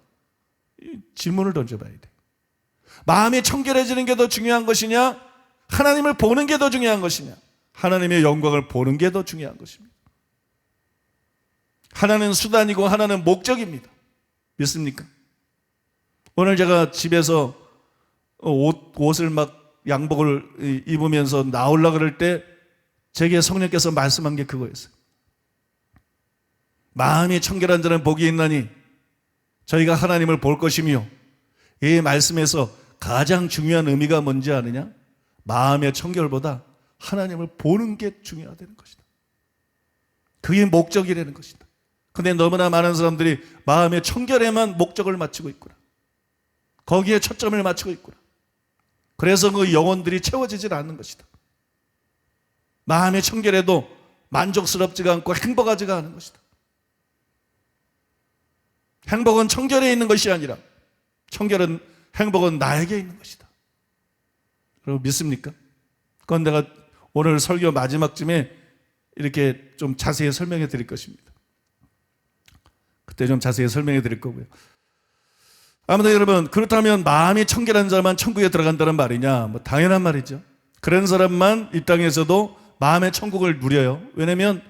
이 질문을 던져봐야 돼요. 마음이 청결해지는 게 더 중요한 것이냐 하나님을 보는 게 더 중요한 것이냐 하나님의 영광을 보는 게 더 중요한 것입니다. 하나는 수단이고 하나는 목적입니다. 믿습니까? 오늘 제가 집에서 옷을 막 양복을 입으면서 나오려고 그럴 때 제게 성령께서 말씀한 게 그거였어요. 마음이 청결한 자는 복이 있나니 저희가 하나님을 볼 것이며 이 말씀에서 가장 중요한 의미가 뭔지 아느냐? 마음의 청결보다 하나님을 보는 게 중요하다는 것이다. 그게 목적이라는 것이다. 근데 너무나 많은 사람들이 마음의 청결에만 목적을 맞추고 있구나. 거기에 초점을 맞추고 있구나. 그래서 그 영혼들이 채워지질 않는 것이다. 마음의 청결에도 만족스럽지가 않고 행복하지가 않은 것이다. 행복은 청결에 있는 것이 아니라 행복은 나에게 있는 것이다. 여러분 믿습니까? 그건 내가 오늘 설교 마지막쯤에 이렇게 좀 자세히 설명해 드릴 것입니다. 그때 좀 자세히 설명해 드릴 거고요. 아무튼 여러분 그렇다면 마음이 청결한 자만 천국에 들어간다는 말이냐? 뭐 당연한 말이죠. 그런 사람만 이 땅에서도 마음의 천국을 누려요. 왜냐하면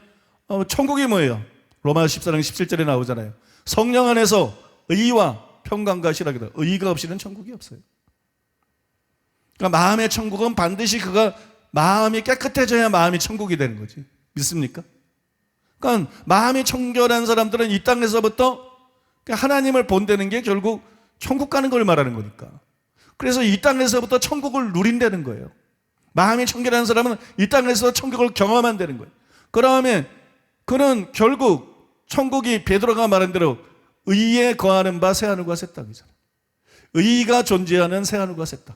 천국이 뭐예요? 로마 14장 17절에 나오잖아요. 성령 안에서 의와 평강과 실학이다. 의가 없이는 천국이 없어요. 그러니까 마음의 천국은 반드시 그가 마음이 깨끗해져야 마음이 천국이 되는 거지. 믿습니까? 그러니까 마음이 청결한 사람들은 이 땅에서부터 하나님을 본다는 게 결국 천국 가는 걸 말하는 거니까. 그래서 이 땅에서부터 천국을 누린다는 거예요. 마음이 청결한 사람은 이 땅에서 천국을 경험한다는 거예요. 그 다음에 그는 결국 천국이 베드로가 말한 대로 의에 거하는 바 새하늘과 새 땅이잖아요. 의가 존재하는 새하늘과 새 땅.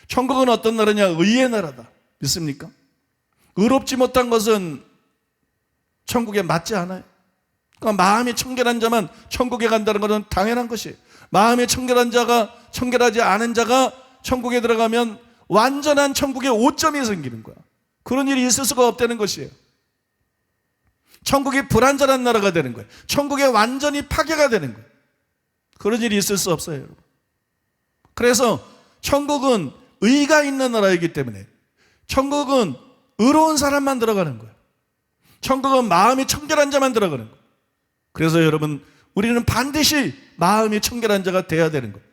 천국은 어떤 나라냐? 의의 나라다. 믿습니까? 의롭지 못한 것은 천국에 맞지 않아요. 그러니까 마음이 청결한 자만 천국에 간다는 것은 당연한 것이에요. 마음이 청결한 자가 청결하지 않은 자가 천국에 들어가면 완전한 천국의 오점이 생기는 거야. 그런 일이 있을 수가 없다는 것이에요. 천국이 불완전한 나라가 되는 거예요. 천국에 완전히 파괴가 되는 거예요. 그런 일이 있을 수 없어요, 여러분. 그래서 천국은 의가 있는 나라이기 때문에 천국은 의로운 사람만 들어가는 거예요. 천국은 마음이 청결한 자만 들어가는 거예요. 그래서 여러분 우리는 반드시 마음이 청결한 자가 돼야 되는 거예요.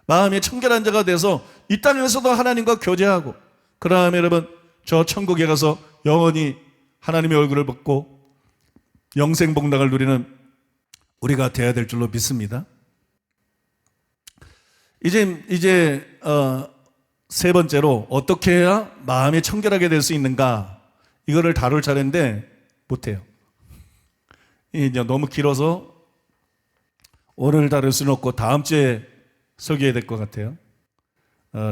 마음이 청결한 자가 돼서 이 땅에서도 하나님과 교제하고 그 다음에 여러분 저 천국에 가서 영원히 하나님의 얼굴을 보고 영생복락을 누리는 우리가 돼야 될 줄로 믿습니다. 이제 세 번째로 어떻게 해야 마음이 청결하게 될 수 있는가 이거를 다룰 차례인데 못해요. 이제 너무 길어서 오늘 다룰 수는 없고 다음 주에 설교해야 될 것 같아요.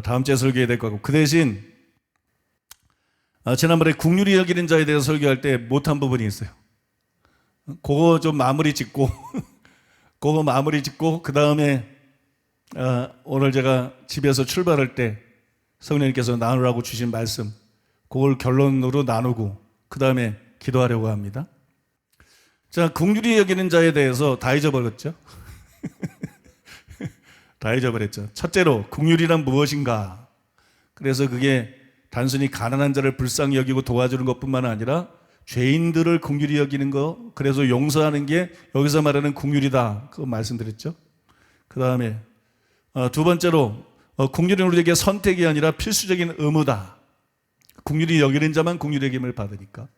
다음 주에 설교해야 될 것 같고 그 대신 지난번에 국률이 여기는 자에 대해서 설교할 때 못한 부분이 있어요. 그거 좀 마무리 짓고 그 다음에 오늘 제가 집에서 출발할 때 성령님께서 나누라고 주신 말씀 그걸 결론으로 나누고 그 다음에 기도하려고 합니다. 자, 긍휼히 여기는 자에 대해서 다 잊어버렸죠? 다 잊어버렸죠. 첫째로 긍휼이란 무엇인가? 그래서 그게 단순히 가난한 자를 불쌍히 여기고 도와주는 것뿐만 아니라 죄인들을 긍휼히 여기는 거, 그래서 용서하는 게 여기서 말하는 긍휼이다. 그거 말씀드렸죠. 그 다음에 두 번째로 긍휼은 우리에게 선택이 아니라 필수적인 의무다. 긍휼히 여기는 자만 긍휼히 여김을 받으니까.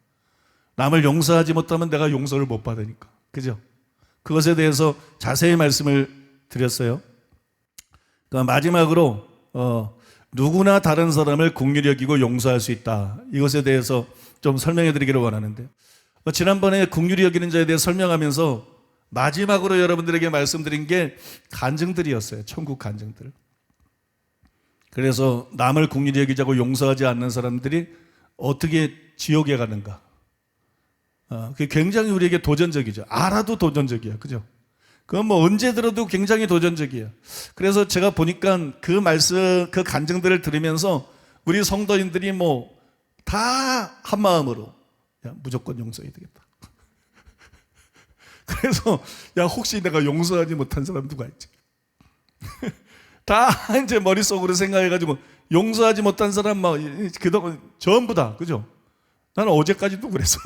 남을 용서하지 못하면 내가 용서를 못 받으니까. 그죠? 그것에 대해서 자세히 말씀을 드렸어요. 그러니까 마지막으로 누구나 다른 사람을 긍휼히 여기고 용서할 수 있다. 이것에 대해서 좀 설명해 드리기를 원하는데 지난번에 긍휼히 여기는 자에 대해 설명하면서 마지막으로 여러분들에게 말씀드린 게 간증들이었어요. 천국 간증들. 그래서 남을 긍휼히 여기자고 용서하지 않는 사람들이 어떻게 지옥에 가는가. 그게 굉장히 우리에게 도전적이죠. 알아도 도전적이야. 그죠? 그건 뭐 언제 들어도 굉장히 도전적이에요. 그래서 제가 보니까 그 말씀, 그 간증들을 들으면서 우리 성도인들이 뭐 다 한마음으로 야, 무조건 용서해야 되겠다. 그래서 야, 혹시 내가 용서하지 못한 사람 누가 있지? 다 이제 머릿속으로 생각해가지고 용서하지 못한 사람 막 그동안 전부 다, 그죠? 나는 어제까지도 그랬어.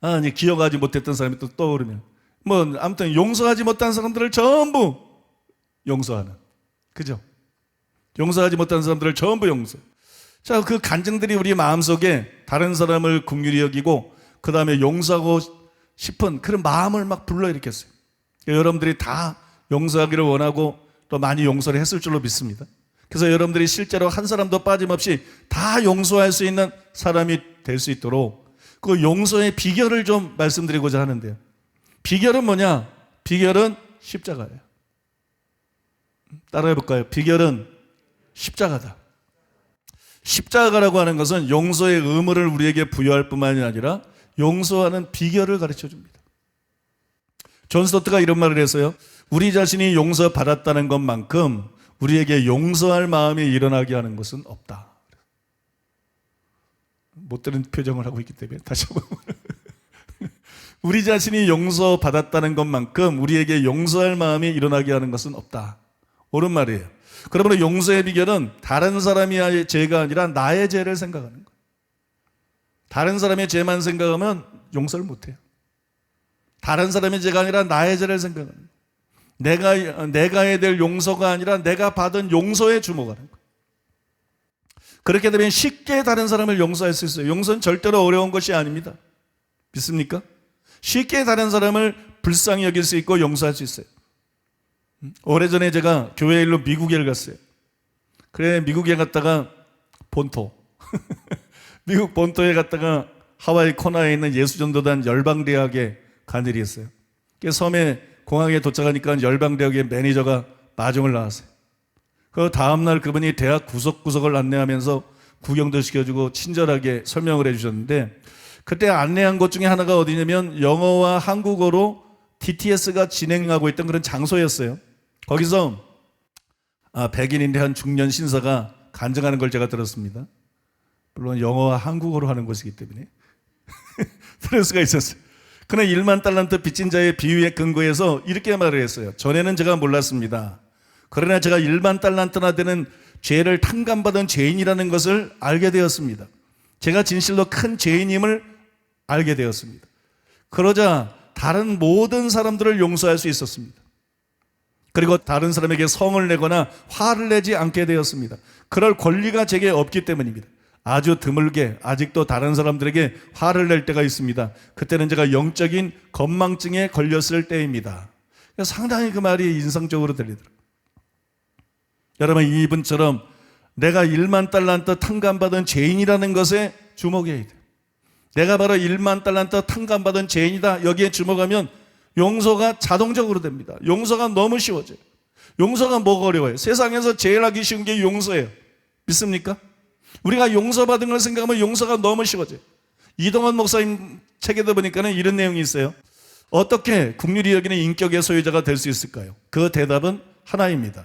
아니, 기억하지 못했던 사람이 또 떠오르면 뭐 아무튼 용서하지 못한 사람들을 전부 용서하는, 그죠? 용서하지 못한 사람들을 전부 용서. 자, 그 간증들이 우리 마음속에 다른 사람을 긍휼히 여기고 그 다음에 용서하고 싶은 그런 마음을 막 불러일으켰어요. 여러분들이 다 용서하기를 원하고 또 많이 용서를 했을 줄로 믿습니다. 그래서 여러분들이 실제로 한 사람도 빠짐없이 다 용서할 수 있는 사람이 될 수 있도록 그 용서의 비결을 좀 말씀드리고자 하는데요. 비결은 뭐냐? 비결은 십자가예요. 따라해 볼까요? 비결은 십자가다. 십자가라고 하는 것은 용서의 의무를 우리에게 부여할 뿐만이 아니라 용서하는 비결을 가르쳐 줍니다. 존 스토트가 이런 말을 했어요. 우리 자신이 용서받았다는 것만큼 우리에게 용서할 마음이 일어나게 하는 것은 없다. 못 들은 표정을 하고 있기 때문에 다시 한번 우리 자신이 용서받았다는 것만큼 우리에게 용서할 마음이 일어나게 하는 것은 없다. 옳은 말이에요. 그러므로 용서의 비결은 다른 사람의 죄가 아니라 나의 죄를 생각하는 거예요. 다른 사람의 죄만 생각하면 용서를 못해요. 다른 사람의 죄가 아니라 나의 죄를 생각하는 거예요. 내가 해야 될 용서가 아니라 내가 받은 용서에 주목하는 거예요. 그렇게 되면 쉽게 다른 사람을 용서할 수 있어요. 용서는 절대로 어려운 것이 아닙니다. 믿습니까? 쉽게 다른 사람을 불쌍히 여길 수 있고 용서할 수 있어요. 오래전에 제가 교회 일로 미국에 갔어요. 그래, 미국에 갔다가 본토 미국 본토에 갔다가 하와이 코나에 있는 예수전도단 열방대학에 간 일이 있어요. 섬에 공항에 도착하니까 열방대학의 매니저가 마중을 나왔어요. 그 다음날 그분이 대학 구석구석을 안내하면서 구경도 시켜주고 친절하게 설명을 해주셨는데, 그때 안내한 곳 중에 하나가 어디냐면 영어와 한국어로 DTS가 진행하고 있던 그런 장소였어요. 거기서 백인인데 한 중년 신사가 간증하는 걸 제가 들었습니다. 물론 영어와 한국어로 하는 곳이기 때문에 들을 수가 있었어요. 그는 1만 달란트 빚진 자의 비유에 근거해서 이렇게 말을 했어요. 전에는 제가 몰랐습니다. 그러나 제가 1만 달란트나 되는 죄를 탕감받은 죄인이라는 것을 알게 되었습니다. 제가 진실로 큰 죄인임을 알게 되었습니다. 그러자 다른 모든 사람들을 용서할 수 있었습니다. 그리고 다른 사람에게 성을 내거나 화를 내지 않게 되었습니다. 그럴 권리가 제게 없기 때문입니다. 아주 드물게 아직도 다른 사람들에게 화를 낼 때가 있습니다. 그때는 제가 영적인 건망증에 걸렸을 때입니다. 상당히 그 말이 인상적으로 들리더라고요. 여러분, 이분처럼 내가 1만 달란트 탕감받은 죄인이라는 것에 주목해야 돼요. 내가 바로 1만 달란트 탕감받은 죄인이다. 여기에 주목하면 용서가 자동적으로 됩니다. 용서가 너무 쉬워져요. 용서가 뭐가 어려워요? 세상에서 제일 하기 쉬운 게 용서예요. 믿습니까? 우리가 용서받은 걸 생각하면 용서가 너무 쉬워져요. 이동원 목사님 책에도 보니까는 이런 내용이 있어요. 어떻게 긍휼히 여기는 인격의 소유자가 될 수 있을까요? 그 대답은 하나입니다.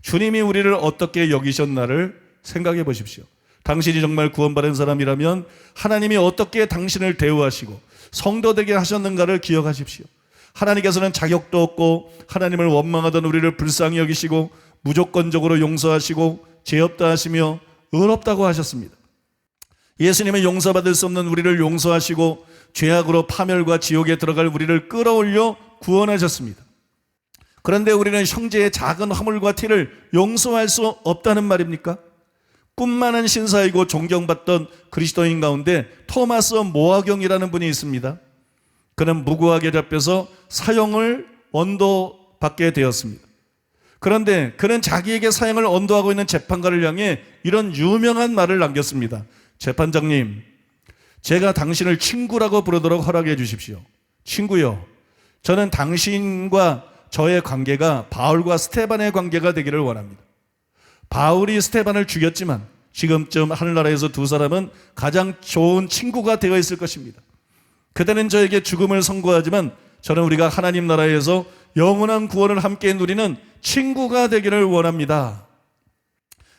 주님이 우리를 어떻게 여기셨나를 생각해 보십시오. 당신이 정말 구원받은 사람이라면 하나님이 어떻게 당신을 대우하시고 성도 되게 하셨는가를 기억하십시오. 하나님께서는 자격도 없고 하나님을 원망하던 우리를 불쌍히 여기시고 무조건적으로 용서하시고 죄 없다 하시며 의롭다고 하셨습니다. 예수님은 용서받을 수 없는 우리를 용서하시고 죄악으로 파멸과 지옥에 들어갈 우리를 끌어올려 구원하셨습니다. 그런데 우리는 형제의 작은 허물과 티를 용서할 수 없다는 말입니까? 꿈 많은 신사이고 존경받던 그리스도인 가운데 토마스 모아경이라는 분이 있습니다. 그는 무고하게 잡혀서 사형을 언도받게 되었습니다. 그런데 그는 자기에게 사형을 언도하고 있는 재판관을 향해 이런 유명한 말을 남겼습니다. 재판장님, 제가 당신을 친구라고 부르도록 허락해 주십시오. 친구요, 저는 당신과 저의 관계가 바울과 스테반의 관계가 되기를 원합니다. 바울이 스테반을 죽였지만 지금쯤 하늘나라에서 두 사람은 가장 좋은 친구가 되어 있을 것입니다. 그대는 저에게 죽음을 선고하지만 저는 우리가 하나님 나라에서 영원한 구원을 함께 누리는 친구가 되기를 원합니다.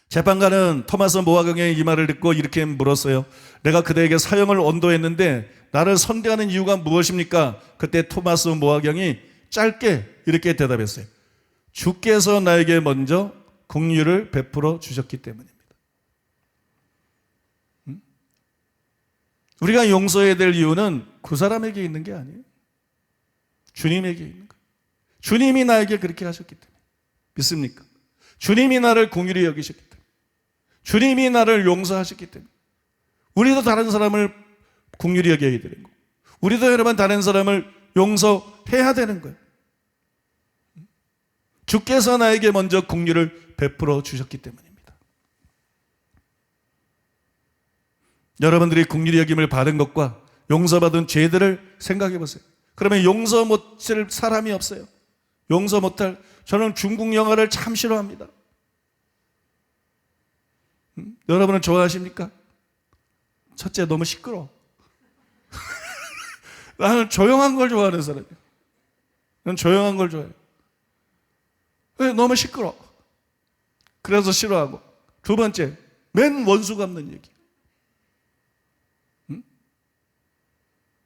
재판관은 토마스 모아경의 이 말을 듣고 이렇게 물었어요. 내가 그대에게 사형을 언도했는데 나를 선대하는 이유가 무엇입니까? 그때 토마스 모아경이 짧게 이렇게 대답했어요. 주께서 나에게 먼저 긍휼을 베풀어 주셨기 때문입니다. 우리가 용서해야 될 이유는 그 사람에게 있는 게 아니에요. 주님에게 있는 거예요. 주님이 나에게 그렇게 하셨기 때문에. 믿습니까? 주님이 나를 긍휼히 여기셨기 때문에. 주님이 나를 용서하셨기 때문에. 우리도 다른 사람을 긍휼히 여겨야 되는 거예요. 우리도 여러분 다른 사람을 용서해야 되는 거예요. 주께서 나에게 먼저 긍휼을 베풀어 주셨기 때문입니다. 여러분들이 긍휼히 여김을 받은 것과 용서받은 죄들을 생각해 보세요. 그러면 용서 못할 사람이 없어요. 용서 못할, 저는 중국 영화를 참 싫어합니다. 여러분은 좋아하십니까? 첫째, 너무 시끄러워. 나는 조용한 걸 좋아하는 사람이에요. 난 조용한 걸 좋아해요. 왜? 너무 시끄러워. 그래서 싫어하고. 두 번째, 맨 원수 갚는 얘기.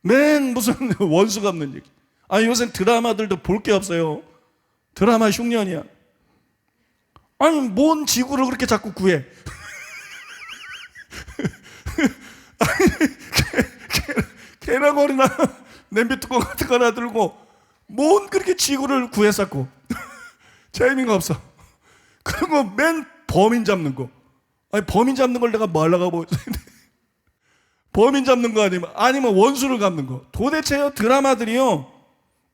맨 무슨 원수 갚는 얘기. 아니, 요새 드라마들도 볼 게 없어요. 드라마 흉년이야. 아니, 뭔 지구를 그렇게 자꾸 구해. 계란거리나 냄비 뚜껑 같은 거 하나 들고 뭔 그렇게 지구를 구해쌌고 재미가 없어. 그리고 맨 범인 잡는 거. 아니, 범인 잡는 걸 내가 뭐 하려고 보여. 범인 잡는 거 아니면 원수를 갚는 거. 도대체요, 드라마들이요,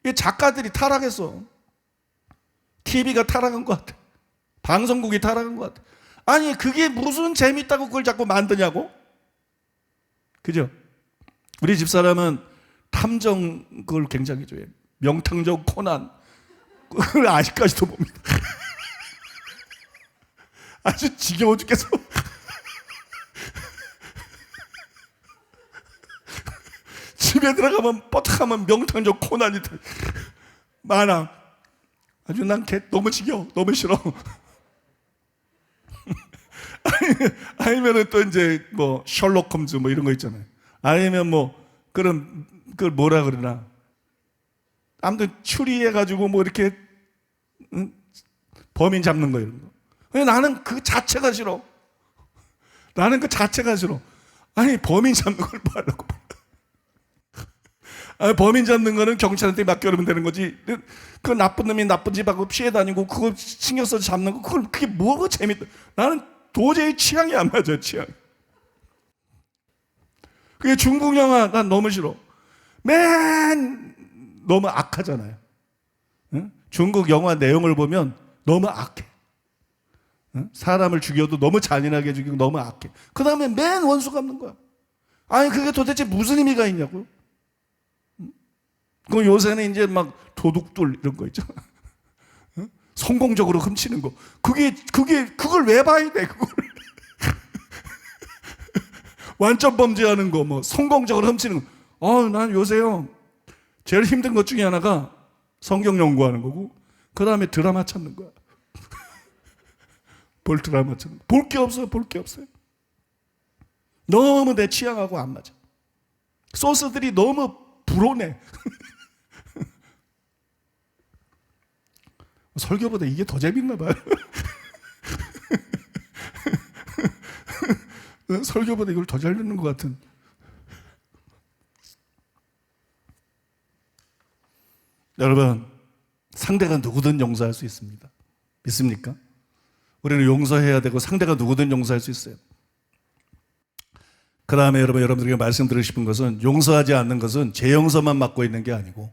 이 작가들이 타락했어. TV가 타락한 것 같아. 방송국이 타락한 것 같아. 아니, 그게 무슨 재밌다고 그걸 자꾸 만드냐고? 그죠? 우리 집사람은 탐정 그걸 굉장히 좋아해요. 명탐정 코난. 그걸 아직까지도 봅니다. 아주 지겨워 죽겠어. 집에 들어가면 뻗하면 명탐정 코난이 많아. 아주 난 걔 너무 지겨워. 너무 싫어. 아니면은 또 이제 뭐 셜록 홈즈 뭐 이런 거 있잖아요. 아니면 뭐 그런 그걸 뭐라 그러나. 아무튼 추리해가지고 뭐 이렇게 범인 잡는 거 이런 거. 왜? 나는 그 자체가 싫어. 나는 그 자체가 싫어. 아니, 범인 잡는 걸 뭐 하려고. 아니, 범인 잡는 거는 경찰한테 맡겨놓으면 되는 거지. 그 나쁜 놈이 나쁜 집하고 피해 다니고 그거 신경 써서 잡는 거, 그게 뭐가 재밌다. 나는 도저히 취향이 안 맞아요, 취향. 그게 중국 영화 난 너무 싫어. 맨 너무 악하잖아요. 응? 중국 영화 내용을 보면 너무 악해. 응? 사람을 죽여도 너무 잔인하게 죽이고 너무 악해. 그 다음에 맨 원수 갚는 거야. 아니, 그게 도대체 무슨 의미가 있냐고요? 응? 그럼 요새는 이제 막 도둑들 이런 거 있잖아. 응? 성공적으로 훔치는 거. 그걸 왜 봐야 돼, 그걸. 완전 범죄하는 거, 뭐, 성공적으로 훔치는 거. 난 요새요, 제일 힘든 것 중에 하나가 성경 연구하는 거고, 그 다음에 드라마 찾는 거야. 볼 드라마 찾는 거. 볼 게 없어요, 볼 게 없어요. 너무 내 취향하고 안 맞아. 소스들이 너무 불온해. 설교보다 이게 더 재밌나 봐요. 설교보다 이걸 더 잘 듣는 것 같은. 여러분, 상대가 누구든 용서할 수 있습니다. 믿습니까? 우리는 용서해야 되고 상대가 누구든 용서할 수 있어요. 그 다음에 여러분들에게 말씀드리고 싶은 것은, 용서하지 않는 것은 제 용서만 맡고 있는 게 아니고,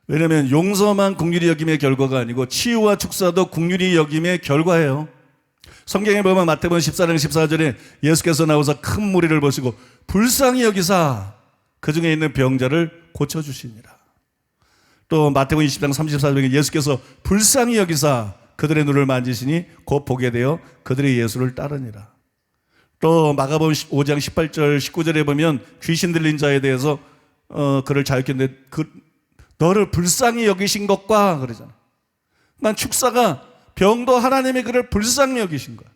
왜냐하면 용서만 긍휼히 여김의 결과가 아니고 치유와 축사도 긍휼히 여김의 결과예요. 성경에 보면 마태복음 14장 14절에 예수께서 나오사 큰 무리를 보시고 불쌍히 여기사 그 중에 있는 병자를 고쳐주시니라. 또 마태복음 20장 34절에 예수께서 불쌍히 여기사 그들의 눈을 만지시니 곧 보게 되어 그들의 예수를 따르니라. 또 마가복음 5장 18절 19절에 보면 귀신 들린 자에 대해서 그를 자유케 했는데 너를 불쌍히 여기신 것과 그러잖아. 난 축사가 병도 하나님이 그를 불쌍히 여기신 거야.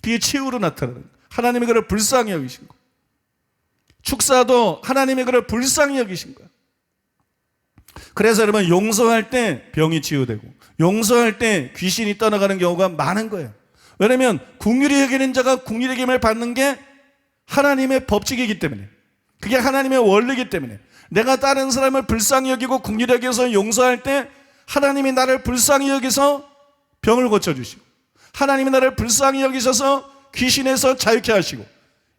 그게 치유로 나타나는 거야. 하나님이 그를 불쌍히 여기신 거야. 축사도 하나님이 그를 불쌍히 여기신 거야. 그래서 여러분 용서할 때 병이 치유되고 용서할 때 귀신이 떠나가는 경우가 많은 거예요. 왜냐하면 긍휼히 여기는 자가 긍휼히 여김을 받는 게 하나님의 법칙이기 때문에, 그게 하나님의 원리이기 때문에, 내가 다른 사람을 불쌍히 여기고 긍휼히 여겨서 용서할 때 하나님이 나를 불쌍히 여기서 병을 고쳐주시고 하나님이 나를 불쌍히 여기셔서 귀신에서 자유케 하시고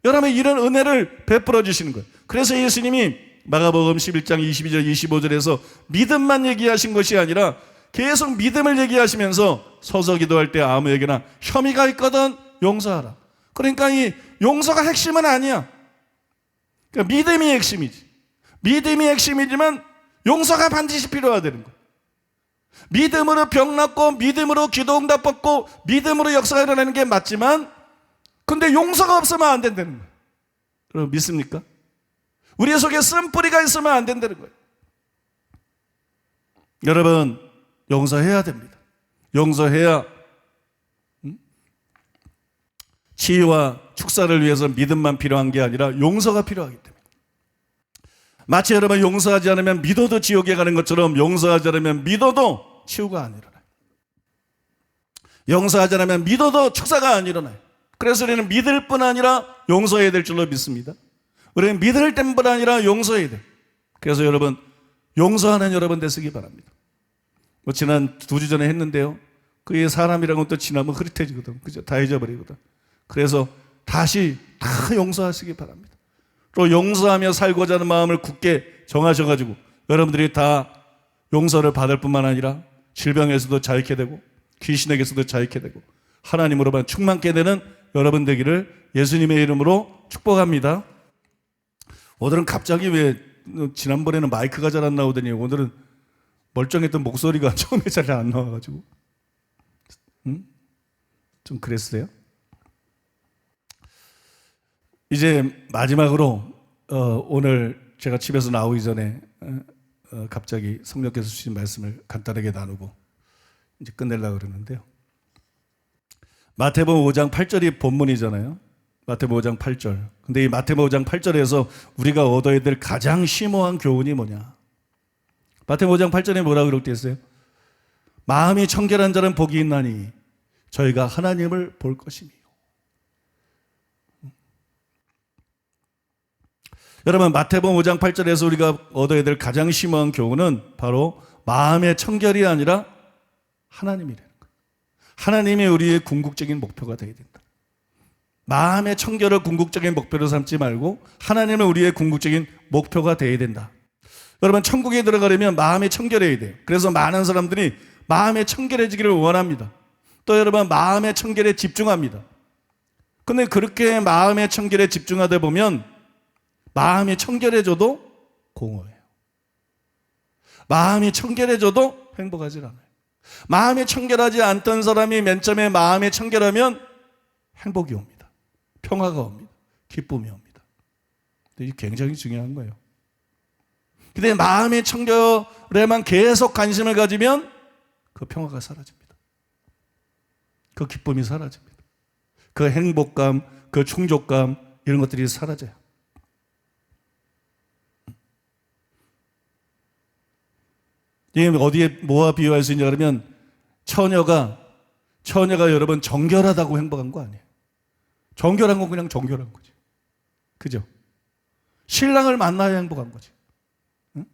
여러분 이런 은혜를 베풀어 주시는 거예요. 그래서 예수님이 마가복음 11장 22절 25절에서 믿음만 얘기하신 것이 아니라 계속 믿음을 얘기하시면서 서서 기도할 때 아무에게나 혐의가 있거든 용서하라. 그러니까 이 용서가 핵심은 아니야. 그러니까 믿음이 핵심이지. 믿음이 핵심이지만 용서가 반드시 필요하다는 거야. 믿음으로 병 낫고 믿음으로 기도 응답 받고 믿음으로 역사가 일어나는 게 맞지만 근데 용서가 없으면 안 된다는 거예요. 여러분 믿습니까? 우리 속에 쓴뿌리가 있으면 안 된다는 거예요. 여러분 용서해야 됩니다. 용서해야 치유와 축사를 위해서 믿음만 필요한 게 아니라 용서가 필요하기 때문에, 마치 여러분 용서하지 않으면 믿어도 지옥에 가는 것처럼 용서하지 않으면 믿어도 치유가 안 일어나요. 용서하지 않으면 믿어도 축사가 안 일어나요. 그래서 우리는 믿을 뿐 아니라 용서해야 될 줄로 믿습니다. 우리는 믿을 뿐 아니라 용서해야 돼요. 그래서 여러분 용서하는 여러분 되시기 바랍니다. 지난 2주 전에 했는데요, 그게 사람이랑은 또 지나면 흐릿해지거든. 그죠? 다 잊어버리거든. 그래서 다시 다 용서하시기 바랍니다. 또 용서하며 살고자 하는 마음을 굳게 정하셔가지고 여러분들이 다 용서를 받을 뿐만 아니라 질병에서도 자유케 되고 귀신에게서도 자유케 되고 하나님으로만 충만케 되는 여러분 되기를 예수님의 이름으로 축복합니다. 오늘은 갑자기 왜 지난번에는 마이크가 잘 안 나오더니 오늘은 멀쩡했던 목소리가 처음에 잘 안 나와가지고 좀 그랬어요. 이제 마지막으로 오늘 제가 집에서 나오기 전에 갑자기 성령께서 주신 말씀을 간단하게 나누고 이제 끝내려고 그러는데요. 마태복음 5장 8절이 본문이잖아요. 마태복음 5장 8절. 근데 이 마태복음 5장 8절에서 우리가 얻어야 될 가장 심오한 교훈이 뭐냐? 마태복음 5장 8절에 뭐라고 그렇게 했어요? 마음이 청결한 자는 복이 있나니 저희가 하나님을 볼 것이며. 여러분 마태복음 5장 8절에서 우리가 얻어야 될 가장 심오한 교훈은 바로 마음의 청결이 아니라 하나님이라는 거예요. 하나님이 우리의 궁극적인 목표가 되어야 된다. 마음의 청결을 궁극적인 목표로 삼지 말고 하나님은 우리의 궁극적인 목표가 되어야 된다. 여러분 천국에 들어가려면 마음이 청결해야 돼요. 그래서 많은 사람들이 마음에 청결해지기를 원합니다. 또 여러분 마음의 청결에 집중합니다. 근데 그렇게 마음의 청결에 집중하다 보면 마음이 청결해져도 공허해요. 마음이 청결해져도 행복하지 않아요. 마음이 청결하지 않던 사람이 맨 처음에 마음이 청결하면 행복이 옵니다. 평화가 옵니다. 기쁨이 옵니다. 이게 굉장히 중요한 거예요. 근데 마음의 청결에만 계속 관심을 가지면 그 평화가 사라집니다. 그 기쁨이 사라집니다. 그 행복감, 그 충족감 이런 것들이 사라져요. 이게 어디에 뭐와 비유할 수 있냐 그러면 처녀가 여러분 정결하다고 행복한 거 아니에요. 정결한 건 그냥 정결한 거지. 그죠? 신랑을 만나야 행복한 거지. 응?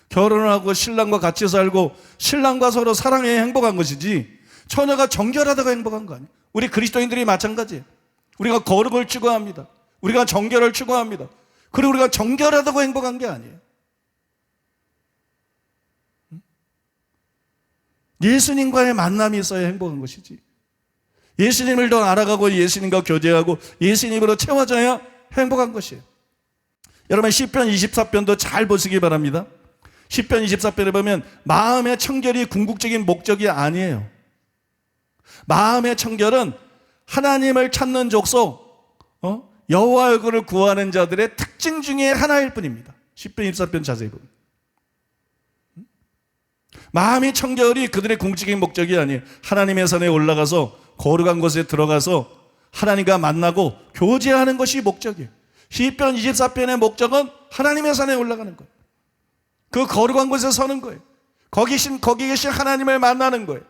결혼을 하고 신랑과 같이 살고 신랑과 서로 사랑해야 행복한 것이지 처녀가 정결하다고 행복한 거 아니에요. 우리 그리스도인들이 마찬가지예요. 우리가 거룩을 추구합니다. 우리가 정결을 추구합니다. 그리고 우리가 정결하다고 행복한 게 아니에요. 예수님과의 만남이 있어야 행복한 것이지. 예수님을 더 알아가고 예수님과 교제하고 예수님으로 채워져야 행복한 것이에요. 여러분 시편 24편도 잘 보시기 바랍니다. 시편 24편에 보면 마음의 청결이 궁극적인 목적이 아니에요. 마음의 청결은 하나님을 찾는 족속, 여호와 얼굴을 구하는 자들의 특징 중에 하나일 뿐입니다. 10편 24편 자세히 보면. 마음이 청결이 그들의 공적인 목적이 아니에요. 하나님의 산에 올라가서 거룩한 곳에 들어가서 하나님과 만나고 교제하는 것이 목적이에요. 시편 24편의 목적은 하나님의 산에 올라가는 거예요. 그 거룩한 곳에 서는 거예요. 거기 계신 하나님을 만나는 거예요.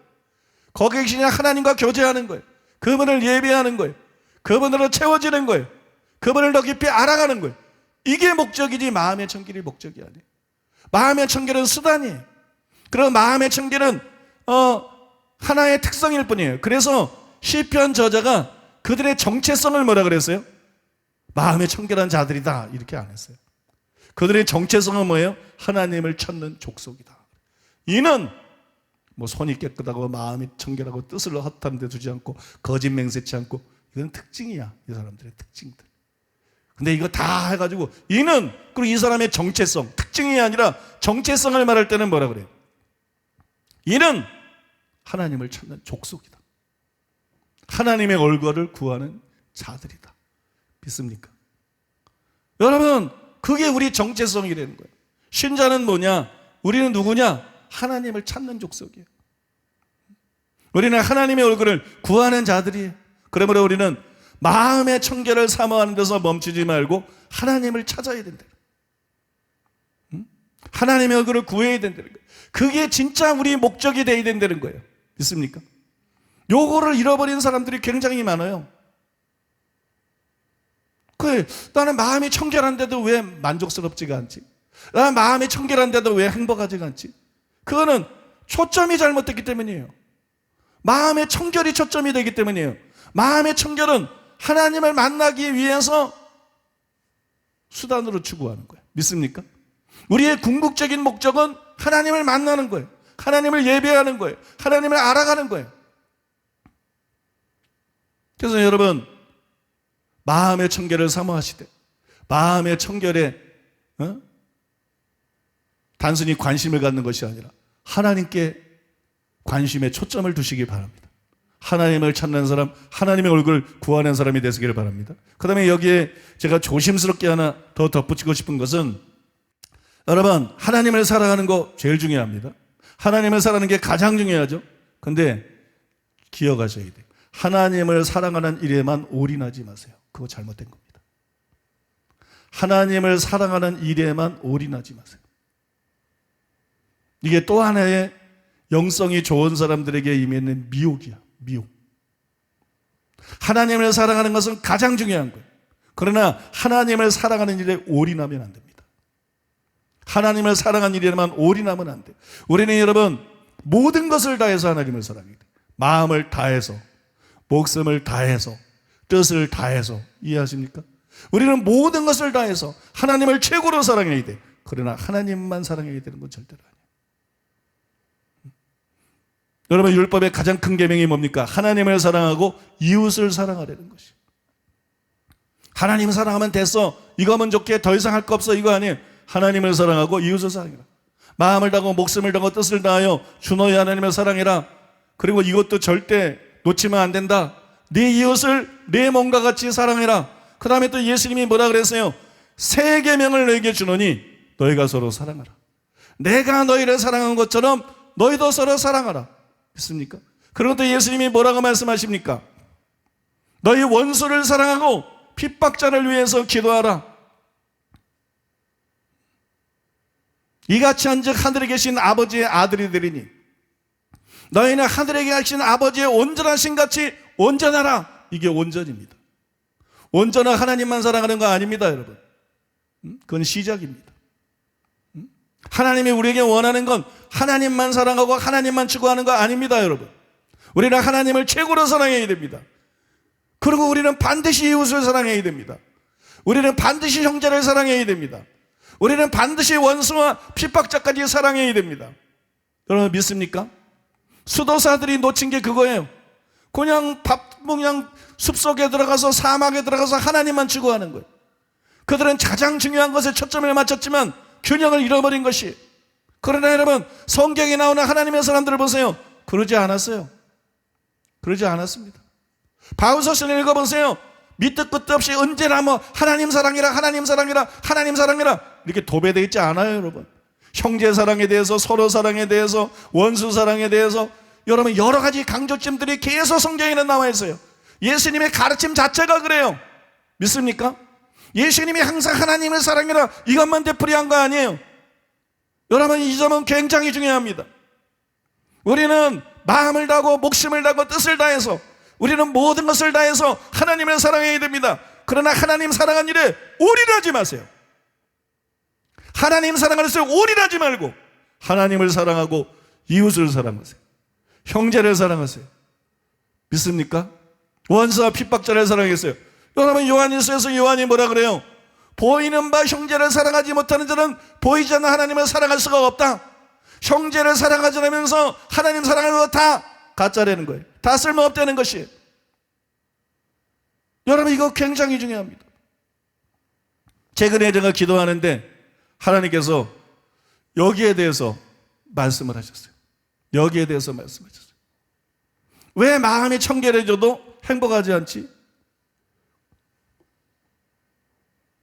거기 계신 하나님과 교제하는 거예요. 그분을 예배하는 거예요. 그분으로 채워지는 거예요. 그분을 더 깊이 알아가는 거예요. 이게 목적이지 마음의 청결이 목적이 아니에요. 마음의 청결은 수단이에요. 그리고 마음의 청결은 하나의 특성일 뿐이에요. 그래서 시편 저자가 그들의 정체성을 뭐라 그랬어요? 마음의 청결한 자들이다 이렇게 안 했어요. 그들의 정체성은 뭐예요? 하나님을 찾는 족속이다. 이는 뭐 손이 깨끗하고 마음이 청결하고 뜻을 허탄 데 두지 않고 거짓 맹세치 않고, 이건 특징이야. 이 사람들의 특징들. 근데 이거 다 해가지고 이는, 그리고 이 사람의 정체성, 특징이 아니라 정체성을 말할 때는 뭐라 그래요? 이는 하나님을 찾는 족속이다. 하나님의 얼굴을 구하는 자들이다. 믿습니까? 여러분, 그게 우리 정체성이라는 거예요. 신자는 뭐냐? 우리는 누구냐? 하나님을 찾는 족속이에요. 우리는 하나님의 얼굴을 구하는 자들이에요. 그러므로 우리는 마음의 청결을 사모하는 데서 멈추지 말고 하나님을 찾아야 된다. 하나님의 얼굴을 구해야 된다는 거예요. 그게 진짜 우리 목적이 되어야 된다는 거예요. 믿습니까? 요거를 잃어버린 사람들이 굉장히 많아요. 그래, 나는 마음이 청결한데도 왜 만족스럽지가 않지? 나는 마음이 청결한데도 왜 행복하지가 않지? 그거는 초점이 잘못됐기 때문이에요. 마음의 청결이 초점이 되기 때문이에요. 마음의 청결은 하나님을 만나기 위해서 수단으로 추구하는 거예요. 믿습니까? 우리의 궁극적인 목적은 하나님을 만나는 거예요. 하나님을 예배하는 거예요. 하나님을 알아가는 거예요. 그래서 여러분, 마음의 청결을 사모하시되, 마음의 청결에 단순히 관심을 갖는 것이 아니라 하나님께 관심에 초점을 두시기 바랍니다. 하나님을 찾는 사람, 하나님의 얼굴을 구하는 사람이 되시기를 바랍니다. 그 다음에 여기에 제가 조심스럽게 하나 더 덧붙이고 싶은 것은, 여러분, 하나님을 사랑하는 거 제일 중요합니다. 하나님을 사랑하는 게 가장 중요하죠. 근데 기억하셔야 돼요. 하나님을 사랑하는 일에만 올인하지 마세요. 그거 잘못된 겁니다. 하나님을 사랑하는 일에만 올인하지 마세요. 이게 또 하나의 영성이 좋은 사람들에게 임해있는 미혹이야. 미혹. 하나님을 사랑하는 것은 가장 중요한 거예요. 그러나 하나님을 사랑하는 일에 올인하면 안 됩니다. 하나님을 사랑하는 일에만 올인하면 안 돼요. 우리는 여러분, 모든 것을 다해서 하나님을 사랑해야 돼요. 마음을 다해서, 목숨을 다해서, 뜻을 다해서. 이해하십니까? 우리는 모든 것을 다해서 하나님을 최고로 사랑해야 돼. 그러나 하나님만 사랑해야 되는 건 절대로 아니에요. 여러분, 율법의 가장 큰 계명이 뭡니까? 하나님을 사랑하고 이웃을 사랑하라는 것이. 하나님을 사랑하면 됐어, 이거면 좋게, 더 이상 할 거 없어, 이거 아니에요. 하나님을 사랑하고 이웃을 사랑해라. 마음을 다하고 목숨을 다하고 뜻을 다하여 주 너의 하나님을 사랑해라. 그리고 이것도 절대 놓치면 안 된다. 네 이웃을 내 몸과 같이 사랑해라. 그 다음에 또 예수님이 뭐라 그랬어요? 새 계명을 너에게 주노니 너희가 서로 사랑하라. 내가 너희를 사랑한 것처럼 너희도 서로 사랑하라. 믿습니까? 그리고 또 예수님이 뭐라고 말씀하십니까? 너희 원수를 사랑하고 핍박자를 위해서 기도하라. 이같이 한즉 하늘에 계신 아버지의 아들이 되리니 너희는 하늘에 계신 아버지의 온전하신 같이 온전하라. 이게 온전입니다. 온전한 하나님만 사랑하는 거 아닙니다, 여러분. 그건 시작입니다. 하나님이 우리에게 원하는 건 하나님만 사랑하고 하나님만 추구하는 거 아닙니다, 여러분. 우리는 하나님을 최고로 사랑해야 됩니다. 그리고 우리는 반드시 이웃을 사랑해야 됩니다. 우리는 반드시 형제를 사랑해야 됩니다. 우리는 반드시 원수와 핍박자까지 사랑해야 됩니다. 여러분, 믿습니까? 수도사들이 놓친 게 그거예요. 그냥 숲속에 들어가서 사막에 들어가서 하나님만 추구하는 거예요. 그들은 가장 중요한 것에 초점을 맞췄지만 균형을 잃어버린 것이. 그러나 여러분, 성경에 나오는 하나님의 사람들을 보세요. 그러지 않았어요. 그러지 않았습니다. 바울서신을 읽어보세요. 밑도 끝도 없이 언제나 뭐 하나님 사랑이라 하나님 사랑이라 하나님 사랑이라 이렇게 도배되어 있지 않아요, 여러분. 형제 사랑에 대해서, 서로 사랑에 대해서, 원수 사랑에 대해서 여러분 여러 가지 강조점들이 계속 성경에는 나와 있어요. 예수님의 가르침 자체가 그래요. 믿습니까? 예수님이 항상 하나님의 사랑이라 이것만 되풀이한 거 아니에요. 여러분 이 점은 굉장히 중요합니다. 우리는 마음을 다하고 목숨을 다하고 뜻을 다해서 우리는 모든 것을 다해서 하나님을 사랑해야 됩니다. 그러나 하나님 사랑한 일에 올인하지 마세요. 하나님 사랑하는 것에 올인하지 말고 하나님을 사랑하고 이웃을 사랑하세요. 형제를 사랑하세요. 믿습니까? 원수와 핍박자를 사랑했어요. 여러분 요한일서에서 요한이 뭐라 그래요? 보이는 바 형제를 사랑하지 못하는 자는 보이지 않는 하나님을 사랑할 수가 없다. 형제를 사랑하지 않으면서 하나님 사랑하는 거 다 가짜라는 거예요. 다 쓸모없다는 것이에요. 여러분 이거 굉장히 중요합니다. 최근에 제가 기도하는데 하나님께서 여기에 대해서 말씀을 하셨어요. 여기에 대해서 말씀하셨어요. 왜 마음이 청결해져도 행복하지 않지?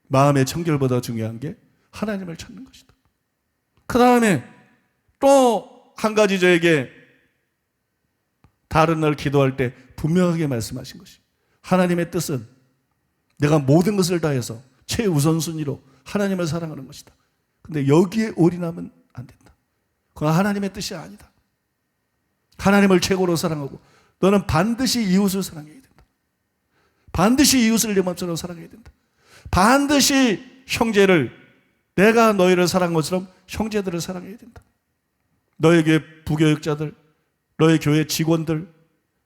마음의 청결보다 중요한 게 하나님을 찾는 것이다. 그 다음에 또 한 가지 저에게 다른 날 기도할 때 분명하게 말씀하신 것이 하나님의 뜻은 내가 모든 것을 다해서 최우선순위로 하나님을 사랑하는 것이다. 근데 여기에 올인하면 안 된다. 그건 하나님의 뜻이 아니다. 하나님을 최고로 사랑하고 너는 반드시 이웃을 사랑해야 된다. 반드시 이웃을 내 마음처럼 사랑해야 된다. 반드시 형제를 내가 너희를 사랑한 것처럼 형제들을 사랑해야 된다. 너희 교회 부교육자들, 너희 교회 직원들,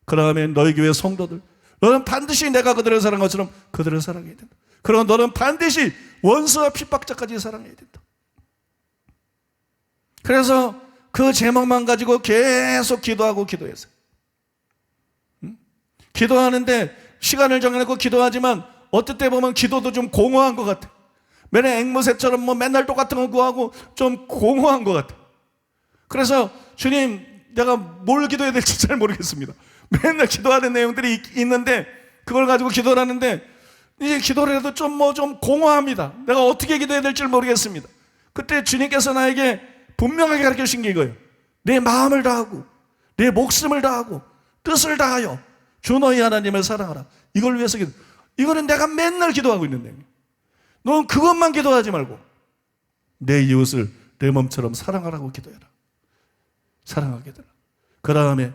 그 다음에 너희 교회 성도들, 너는 반드시 내가 그들을 사랑한 것처럼 그들을 사랑해야 된다. 그러나 너는 반드시 원수와 핍박자까지 사랑해야 된다. 그래서 그 제목만 가지고 계속 기도하고 기도했어요. 기도하는데 시간을 정해놓고 기도하지만 어떨 때 보면 기도도 좀 공허한 것 같아. 맨날 앵무새처럼 뭐 맨날 똑같은 거 구하고 좀 공허한 것 같아. 그래서 주님 내가 뭘 기도해야 될지 잘 모르겠습니다. 맨날 기도하는 내용들이 있는데 그걸 가지고 기도를 하는데 이제 기도를 해도 좀 공허합니다. 내가 어떻게 기도해야 될지 모르겠습니다. 그때 주님께서 나에게 분명하게 가르쳐 주신 게 이거예요. 내 마음을 다하고 내 목숨을 다하고 뜻을 다하여 주 너희 하나님을 사랑하라. 이걸 위해서 기도. 이거는 내가 맨날 기도하고 있는 내용이에요. 넌 그것만 기도하지 말고 내 이웃을 내 몸처럼 사랑하라고 기도해라. 사랑하게 되라. 그 다음에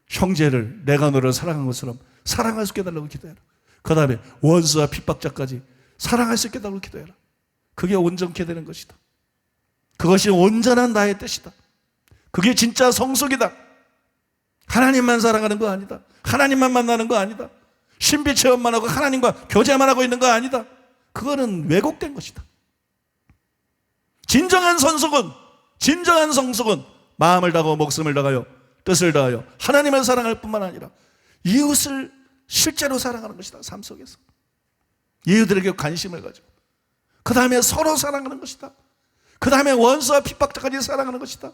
형제를 내가 너를 사랑한 것처럼 사랑할 수 있게 해달라고 기도해라. 그 다음에 원수와 핍박자까지 사랑할 수 있게 해달라고 기도해라. 그게 온전케 되는 것이다. 그것이 온전한 나의 뜻이다. 그게 진짜 성숙이다. 하나님만 사랑하는 거 아니다. 하나님만 만나는 거 아니다. 신비 체험만 하고 하나님과 교제만 하고 있는 거 아니다. 그거는 왜곡된 것이다. 진정한 성숙은 마음을 다하고 목숨을 다하여 뜻을 다하여 하나님을 사랑할 뿐만 아니라 이웃을 실제로 사랑하는 것이다. 삶 속에서 이웃들에게 관심을 가지고 그 다음에 서로 사랑하는 것이다. 그 다음에 원수와 핍박자까지 사랑하는 것이다.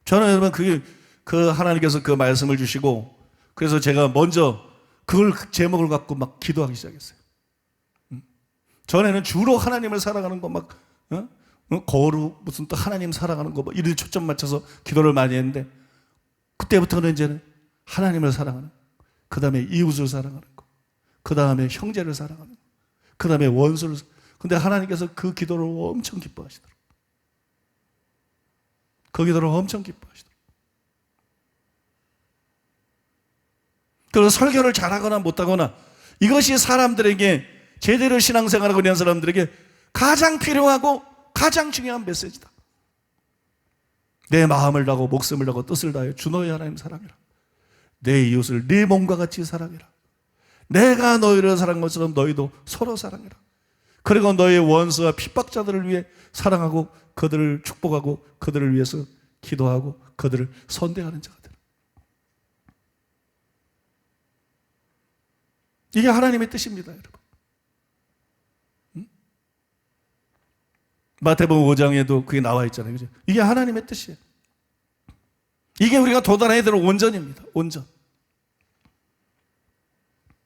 저는 여러분 그 하나님께서 그 말씀을 주시고 그래서 제가 먼저 그걸 제목을 갖고 막 기도하기 시작했어요. 전에는 주로 하나님을 사랑하는 거 막 거룩 무슨 또 하나님 사랑하는 거 뭐 이런 초점 맞춰서 기도를 많이 했는데 그때부터는 이제는 하나님을 사랑하는 그 다음에 이웃을 사랑하는 거 그 다음에 형제를 사랑하는 거 그 다음에 원수를 근데 하나님께서 그 기도를 엄청 기뻐하시더라고요. 그 기도를 엄청 기뻐하시더라고요. 그래서 설교를 잘하거나 못하거나 이것이 사람들에게 제대로 신앙생활하고 있는 사람들에게 가장 필요하고 가장 중요한 메시지다. 내 마음을 다하고 목숨을 다하고 뜻을 다하여 주 너희 하나님 사랑해라. 내 이웃을 네 몸과 같이 사랑해라. 내가 너희를 사랑한 것처럼 너희도 서로 사랑해라. 그리고 너의 원수와 핍박자들을 위해 사랑하고 그들을 축복하고 그들을 위해서 기도하고 그들을 선대하는 자가 되라. 이게 하나님의 뜻입니다, 여러분. 마태복음 5장에도 그게 나와 있잖아요. 그죠? 이게 하나님의 뜻이에요. 이게 우리가 도달해야 될 온전입니다. 온전.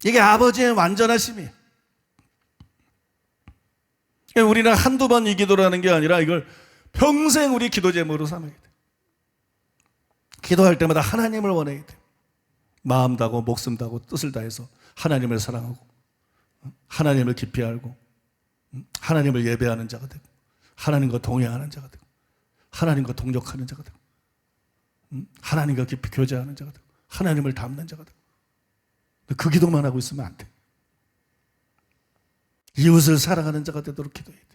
이게 아버지의 완전하심이에요. 우리는 한두 번 이 기도를 하는 게 아니라 이걸 평생 우리 기도 제목으로 삼아야 돼. 기도할 때마다 하나님을 원해야 돼. 마음 다하고 목숨 다하고 뜻을 다해서 하나님을 사랑하고 하나님을 깊이 알고 하나님을 예배하는 자가 되고 하나님과 동행하는 자가 되고 하나님과 동역하는 자가 되고 하나님과 깊이 교제하는 자가 되고 하나님을 닮는 자가 되고. 그 기도만 하고 있으면 안 돼. 이웃을 사랑하는 자가 되도록 기도해야 돼.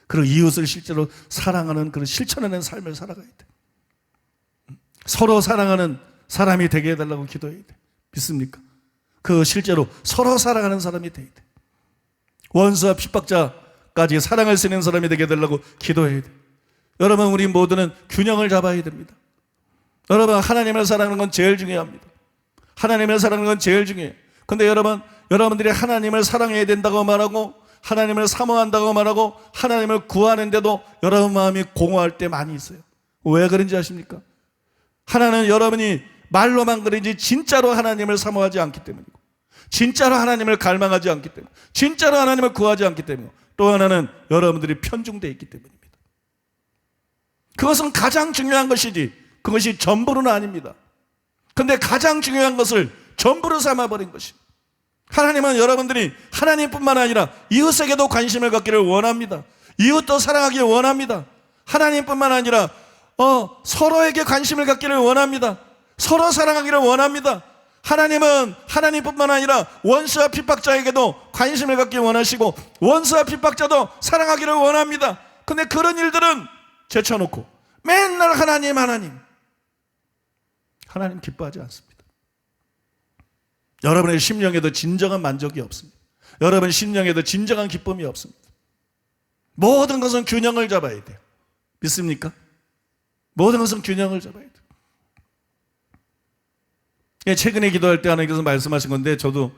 그리고 이웃을 실제로 사랑하는 그런 실천하는 삶을 살아가야 돼. 서로 사랑하는 사람이 되게 해달라고 기도해야 돼. 믿습니까? 그 실제로 서로 사랑하는 사람이 돼야 돼. 원수와 핍박자까지 사랑할 수 있는 사람이 되게 해달라고 기도해야 돼. 여러분, 우리 모두는 균형을 잡아야 됩니다. 여러분, 하나님을 사랑하는 건 제일 중요합니다. 하나님을 사랑하는 건 제일 중요해요. 근데 여러분들이 하나님을 사랑해야 된다고 말하고 하나님을 사모한다고 말하고 하나님을 구하는데도 여러분 마음이 공허할 때 많이 있어요. 왜 그런지 아십니까? 하나는 여러분이 말로만 그런지 진짜로 하나님을 사모하지 않기 때문이고 진짜로 하나님을 갈망하지 않기 때문에 진짜로 하나님을 구하지 않기 때문이고 또 하나는 여러분들이 편중되어 있기 때문입니다. 그것은 가장 중요한 것이지 그것이 전부는 아닙니다. 근데 가장 중요한 것을 전부로 삼아버린 것입니다. 하나님은 여러분들이 하나님뿐만 아니라 이웃에게도 관심을 갖기를 원합니다. 이웃도 사랑하기를 원합니다. 하나님뿐만 아니라 서로에게 관심을 갖기를 원합니다. 서로 사랑하기를 원합니다. 하나님은 하나님뿐만 아니라 원수와 핍박자에게도 관심을 갖기 원하시고 원수와 핍박자도 사랑하기를 원합니다. 근데 그런 일들은 제쳐놓고 맨날 하나님 기뻐하지 않습니다. 여러분의 심령에도 진정한 만족이 없습니다. 여러분 심령에도 진정한 기쁨이 없습니다. 모든 것은 균형을 잡아야 돼요. 믿습니까? 모든 것은 균형을 잡아야 돼요. 최근에 기도할 때 하나님께서 말씀하신 건데 저도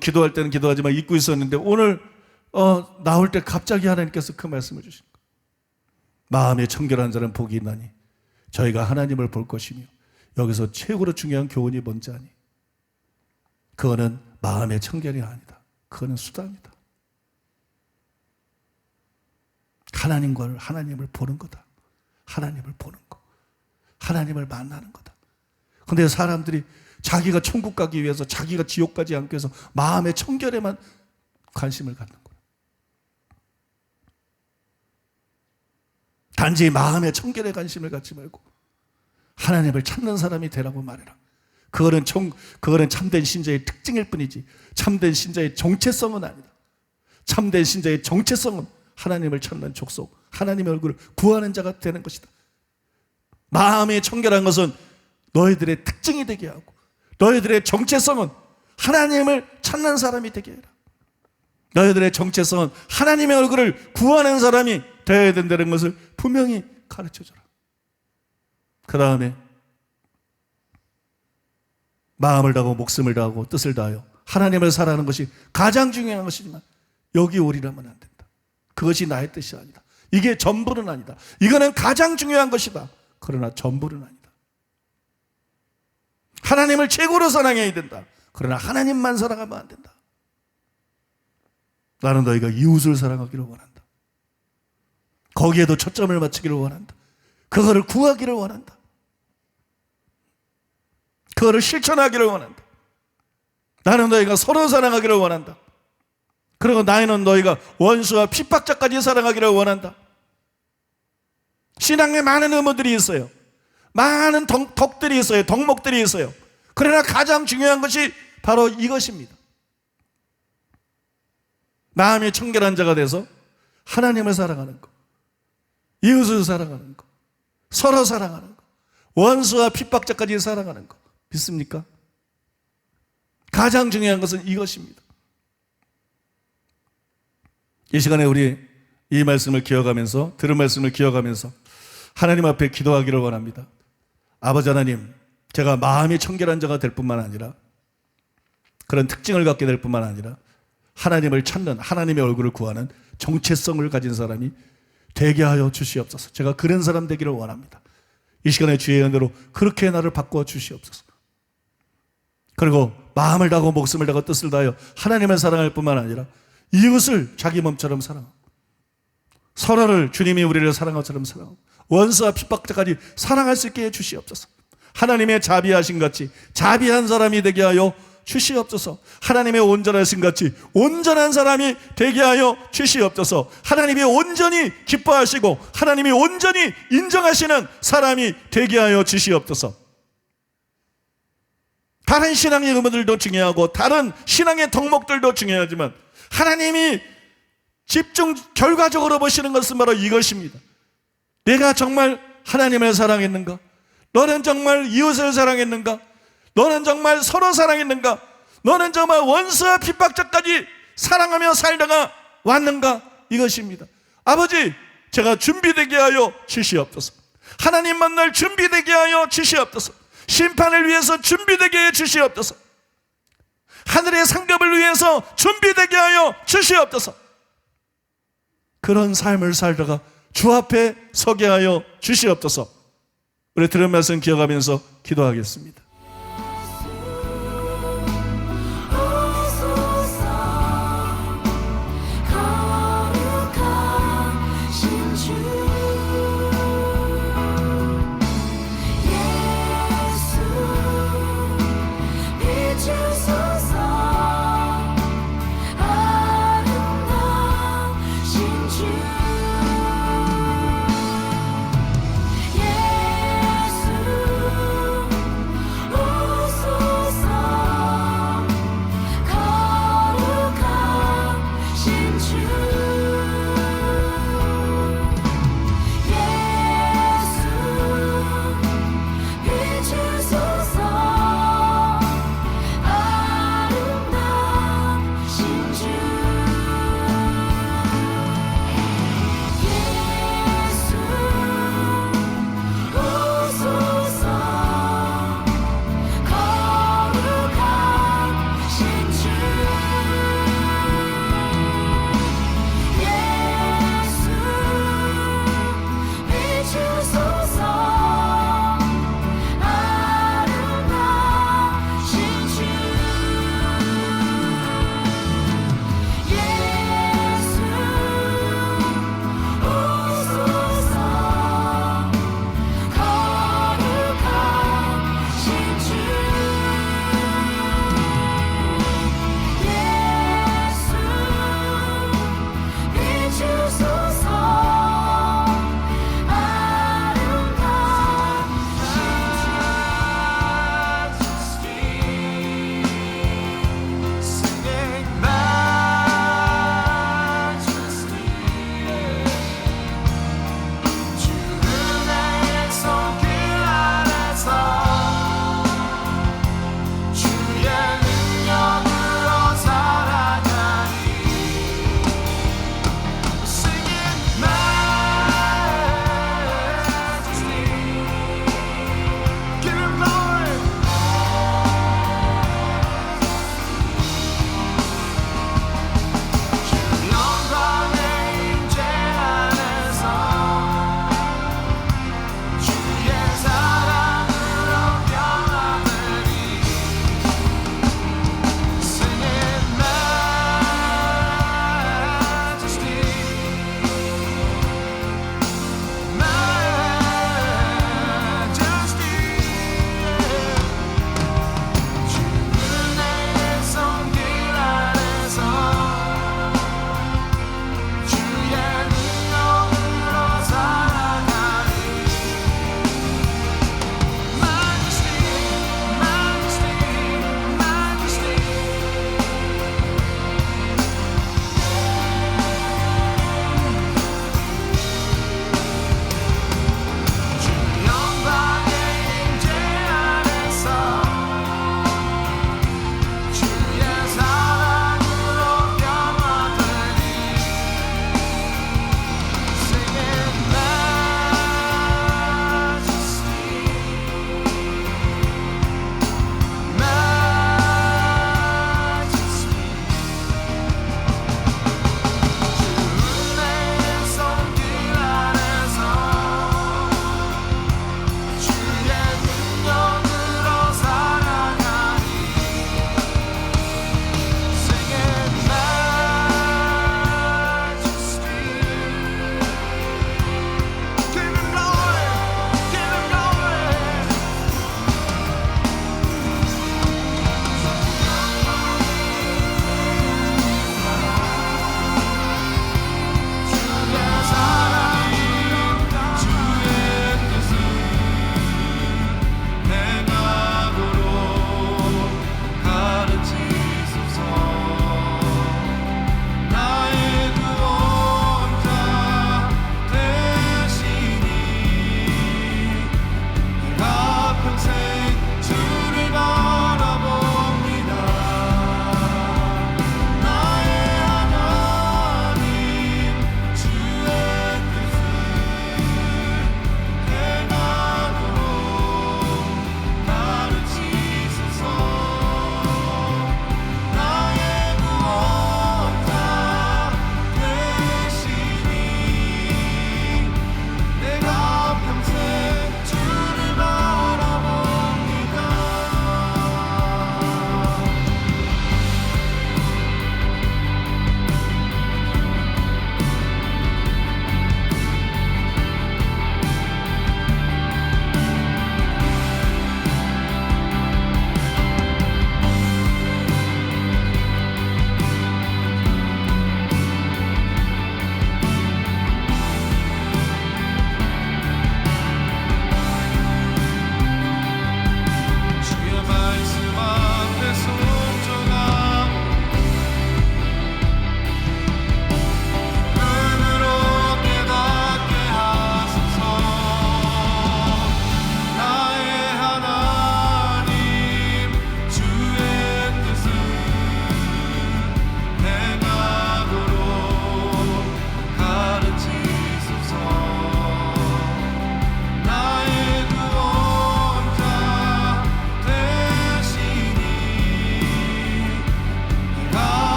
기도할 때는 기도하지만 잊고 있었는데 오늘 나올 때 갑자기 하나님께서 그 말씀을 주신 거예요. 마음에 청결한 자는 복이 있나니 저희가 하나님을 볼 것이며 여기서 최고로 중요한 교훈이 뭔지 아니? 그거는 마음의 청결이 아니다. 그거는 수단이다. 하나님을 보는 거다. 하나님을 보는 거. 하나님을 만나는 거다. 근데 사람들이 자기가 천국 가기 위해서 자기가 지옥 가지 않기 위해서 마음의 청결에만 관심을 갖는 거예요. 단지 마음의 청결에 관심을 갖지 말고 하나님을 찾는 사람이 되라고 말해라. 그거는 참된 신자의 특징일 뿐이지 참된 신자의 정체성은 아니다. 참된 신자의 정체성은 하나님을 찾는 족속, 하나님의 얼굴을 구하는 자가 되는 것이다. 마음이 청결한 것은 너희들의 특징이 되게 하고 너희들의 정체성은 하나님을 찾는 사람이 되게 해라. 너희들의 정체성은 하나님의 얼굴을 구하는 사람이 되어야 된다는 것을 분명히 가르쳐줘라. 그 다음에 마음을 다하고 목숨을 다하고 뜻을 다하여 하나님을 사랑하는 것이 가장 중요한 것이지만 여기 오리라면 안 된다. 그것이 나의 뜻이 아니다. 이게 전부는 아니다. 이거는 가장 중요한 것이다. 그러나 전부는 아니다. 하나님을 최고로 사랑해야 된다. 그러나 하나님만 사랑하면 안 된다. 나는 너희가 이웃을 사랑하기를 원한다. 거기에도 초점을 맞추기를 원한다. 그거를 구하기를 원한다. 그거를 실천하기를 원한다. 나는 너희가 서로 사랑하기를 원한다. 그리고 나는 너희가 원수와 핍박자까지 사랑하기를 원한다. 신앙에 많은 의무들이 있어요. 많은 덕들이 있어요. 덕목들이 있어요. 그러나 가장 중요한 것이 바로 이것입니다. 마음이 청결한 자가 돼서 하나님을 사랑하는 것, 이웃을 사랑하는 것, 서로 사랑하는 것, 원수와 핍박자까지 사랑하는 것. 믿습니까? 가장 중요한 것은 이것입니다. 이 시간에 우리 이 말씀을 기억하면서 들은 말씀을 기억하면서 하나님 앞에 기도하기를 원합니다. 아버지 하나님, 제가 마음이 청결한 자가 될 뿐만 아니라 그런 특징을 갖게 될 뿐만 아니라 하나님을 찾는 하나님의 얼굴을 구하는 정체성을 가진 사람이 되게 하여 주시옵소서. 제가 그런 사람 되기를 원합니다. 이 시간에 주의 은혜로 그렇게 나를 바꾸어 주시옵소서. 그리고 마음을 다하고 목숨을 다하고 뜻을 다하여 하나님을 사랑할 뿐만 아니라 이웃을 자기 몸처럼 사랑하고 서로를 주님이 우리를 사랑한 것처럼 사랑하고 원수와 핍박자까지 사랑할 수 있게 해 주시옵소서. 하나님의 자비하신 같이 자비한 사람이 되게 하여 주시옵소서. 하나님의 온전하신 같이 온전한 사람이 되게 하여 주시옵소서. 하나님이 온전히 기뻐하시고 하나님이 온전히 인정하시는 사람이 되게 하여 주시옵소서. 다른 신앙의 의무들도 중요하고 다른 신앙의 덕목들도 중요하지만 하나님이 집중 결과적으로 보시는 것은 바로 이것입니다. 내가 정말 하나님을 사랑했는가? 너는 정말 이웃을 사랑했는가? 너는 정말 서로 사랑했는가? 너는 정말 원수와 핍박자까지 사랑하며 살다가 왔는가? 이것입니다. 아버지, 제가 준비되게 하여 주시옵소서. 하나님 만날 준비되게 하여 주시옵소서. 심판을 위해서 준비되게 해 주시옵소서. 하늘의 상급을 위해서 준비되게 하여 주시옵소서. 그런 삶을 살다가 주 앞에 서게 하여 주시옵소서. 우리 들은 말씀 기억하면서 기도하겠습니다.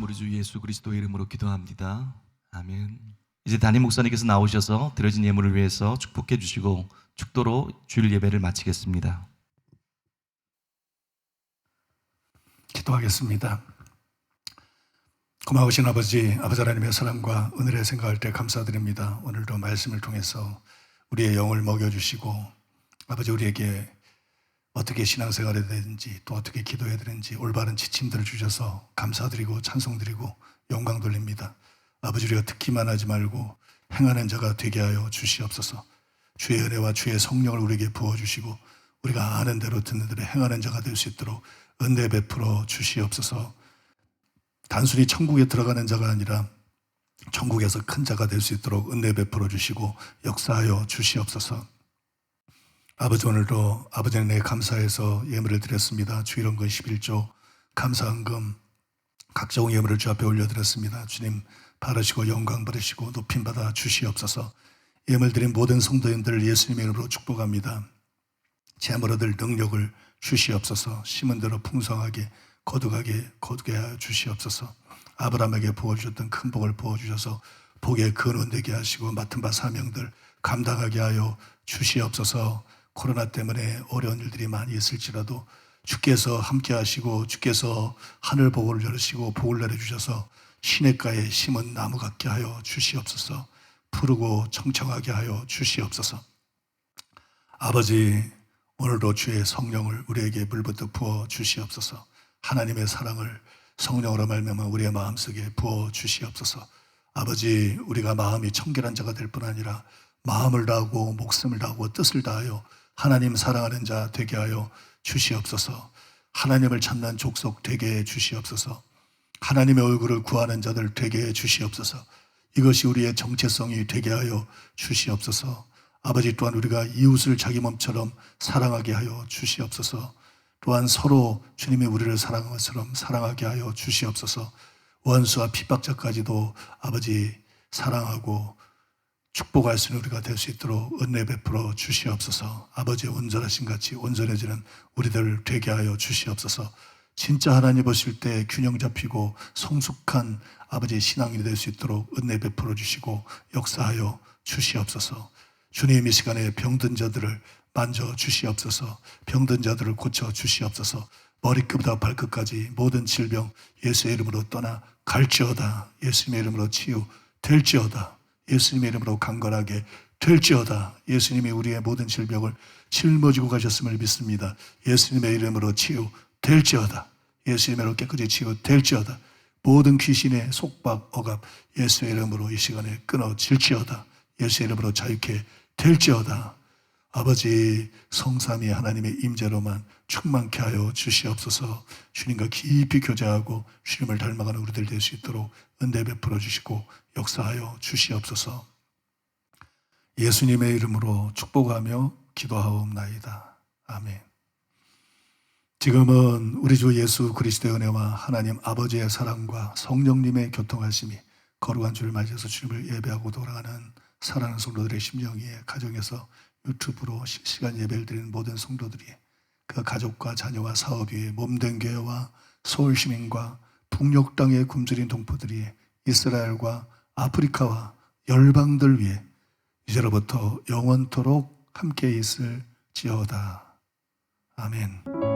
우리 주 예수 그리스도의 이름으로 기도합니다. 아멘. 이제 담임 목사님께서 나오셔서 드려진 예물을 위해서 축복해 주시고 축도로 주일 예배를 마치겠습니다. 기도하겠습니다. 고마우신 아버지 하나님의 사랑과 은혜를 생각할 때 감사드립니다. 오늘도 말씀을 통해서 우리의 영을 먹여주시고 아버지 우리에게 어떻게 신앙생활을 해야 되는지 또 어떻게 기도해야 되는지 올바른 지침들을 주셔서 감사드리고 찬송드리고 영광 돌립니다. 아버지 우리가 듣기만 하지 말고 행하는 자가 되게 하여 주시옵소서. 주의 은혜와 주의 성령을 우리에게 부어주시고 우리가 아는 대로 듣는 대로 행하는 자가 될 수 있도록 은혜 베풀어 주시옵소서. 단순히 천국에 들어가는 자가 아니라 천국에서 큰 자가 될 수 있도록 은혜 베풀어 주시고 역사하여 주시옵소서. 아버지 오늘도 아버지는 내 감사해서 예물을 드렸습니다. 주일원금 11조 감사헌금 각종 예물을 주 앞에 올려드렸습니다. 주님 바르시고 영광 받으시고 높임받아 주시옵소서. 예물 드린 모든 성도님들 예수님의 이름으로 축복합니다. 재물 얻을 능력을 주시옵소서. 심은 대로 풍성하게 거두게 하여 주시옵소서. 아브라함에게 부어주셨던 큰 복을 부어주셔서 복의 근원 되게 하시고 맡은 바 사명들 감당하게 하여 주시옵소서. 코로나 때문에 어려운 일들이 많이 있을지라도 주께서 함께 하시고 주께서 하늘 복을 열으시고 복을 내려주셔서 시냇가에 심은 나무 같게 하여 주시옵소서. 푸르고 청청하게 하여 주시옵소서. 아버지 오늘도 주의 성령을 우리에게 물부터 부어 주시옵소서. 하나님의 사랑을 성령으로 말미암아 우리의 마음속에 부어 주시옵소서. 아버지 우리가 마음이 청결한 자가 될 뿐 아니라 마음을 다하고 목숨을 다하고 뜻을 다하여 하나님 사랑하는 자 되게 하여 주시옵소서. 하나님을 찾는 족속 되게 해 주시옵소서. 하나님의 얼굴을 구하는 자들 되게 해 주시옵소서. 이것이 우리의 정체성이 되게 하여 주시옵소서. 아버지 또한 우리가 이웃을 자기 몸처럼 사랑하게 하여 주시옵소서. 또한 서로 주님이 우리를 사랑한 것처럼 사랑하게 하여 주시옵소서. 원수와 핍박자까지도 아버지 사랑하고 축복할 수 있는 우리가 될 수 있도록 은혜 베풀어 주시옵소서. 아버지의 온전하신 같이 온전해지는 우리들 되게 하여 주시옵소서. 진짜 하나님 보실 때 균형 잡히고 성숙한 아버지의 신앙이 될 수 있도록 은혜 베풀어 주시고 역사하여 주시옵소서. 주님 이 시간에 병든 자들을 만져 주시옵소서. 병든 자들을 고쳐 주시옵소서. 머리끝부터 발끝까지 모든 질병 예수의 이름으로 떠나 갈지어다. 예수님의 이름으로 치유될지어다. 예수님의 이름으로 강건하게 될지어다. 예수님이 우리의 모든 질병을 짊어지고 가셨음을 믿습니다. 예수님의 이름으로 치유될지어다. 예수님의 이름으로 깨끗이 치유될지어다. 모든 귀신의 속박, 억압 예수의 이름으로 이 시간에 끊어질지어다. 예수의 이름으로 자유케 될지어다. 아버지 성삼위 하나님의 임재로만 충만케 하여 주시옵소서. 주님과 깊이 교제하고 주님을 닮아가는 우리들 될 수 있도록 은혜 베풀어 주시고 역사하여 주시옵소서. 예수님의 이름으로 축복하며 기도하옵나이다. 아멘. 지금은 우리 주 예수 그리스도의 은혜와 하나님 아버지의 사랑과 성령님의 교통하심이 거룩한 주를 맞이해서 주님을 예배하고 돌아가는 사랑하는 성도들의 심령 위에 가정에서 유튜브로 실시간 예배를 드리는 모든 성도들이 그 가족과 자녀와 사업 위에 몸된 교회와 서울 시민과 북녘 땅에 굶주린 동포들이 이스라엘과 아프리카와 열방들 위해 이제로부터 영원토록 함께 있을지어다. 아멘.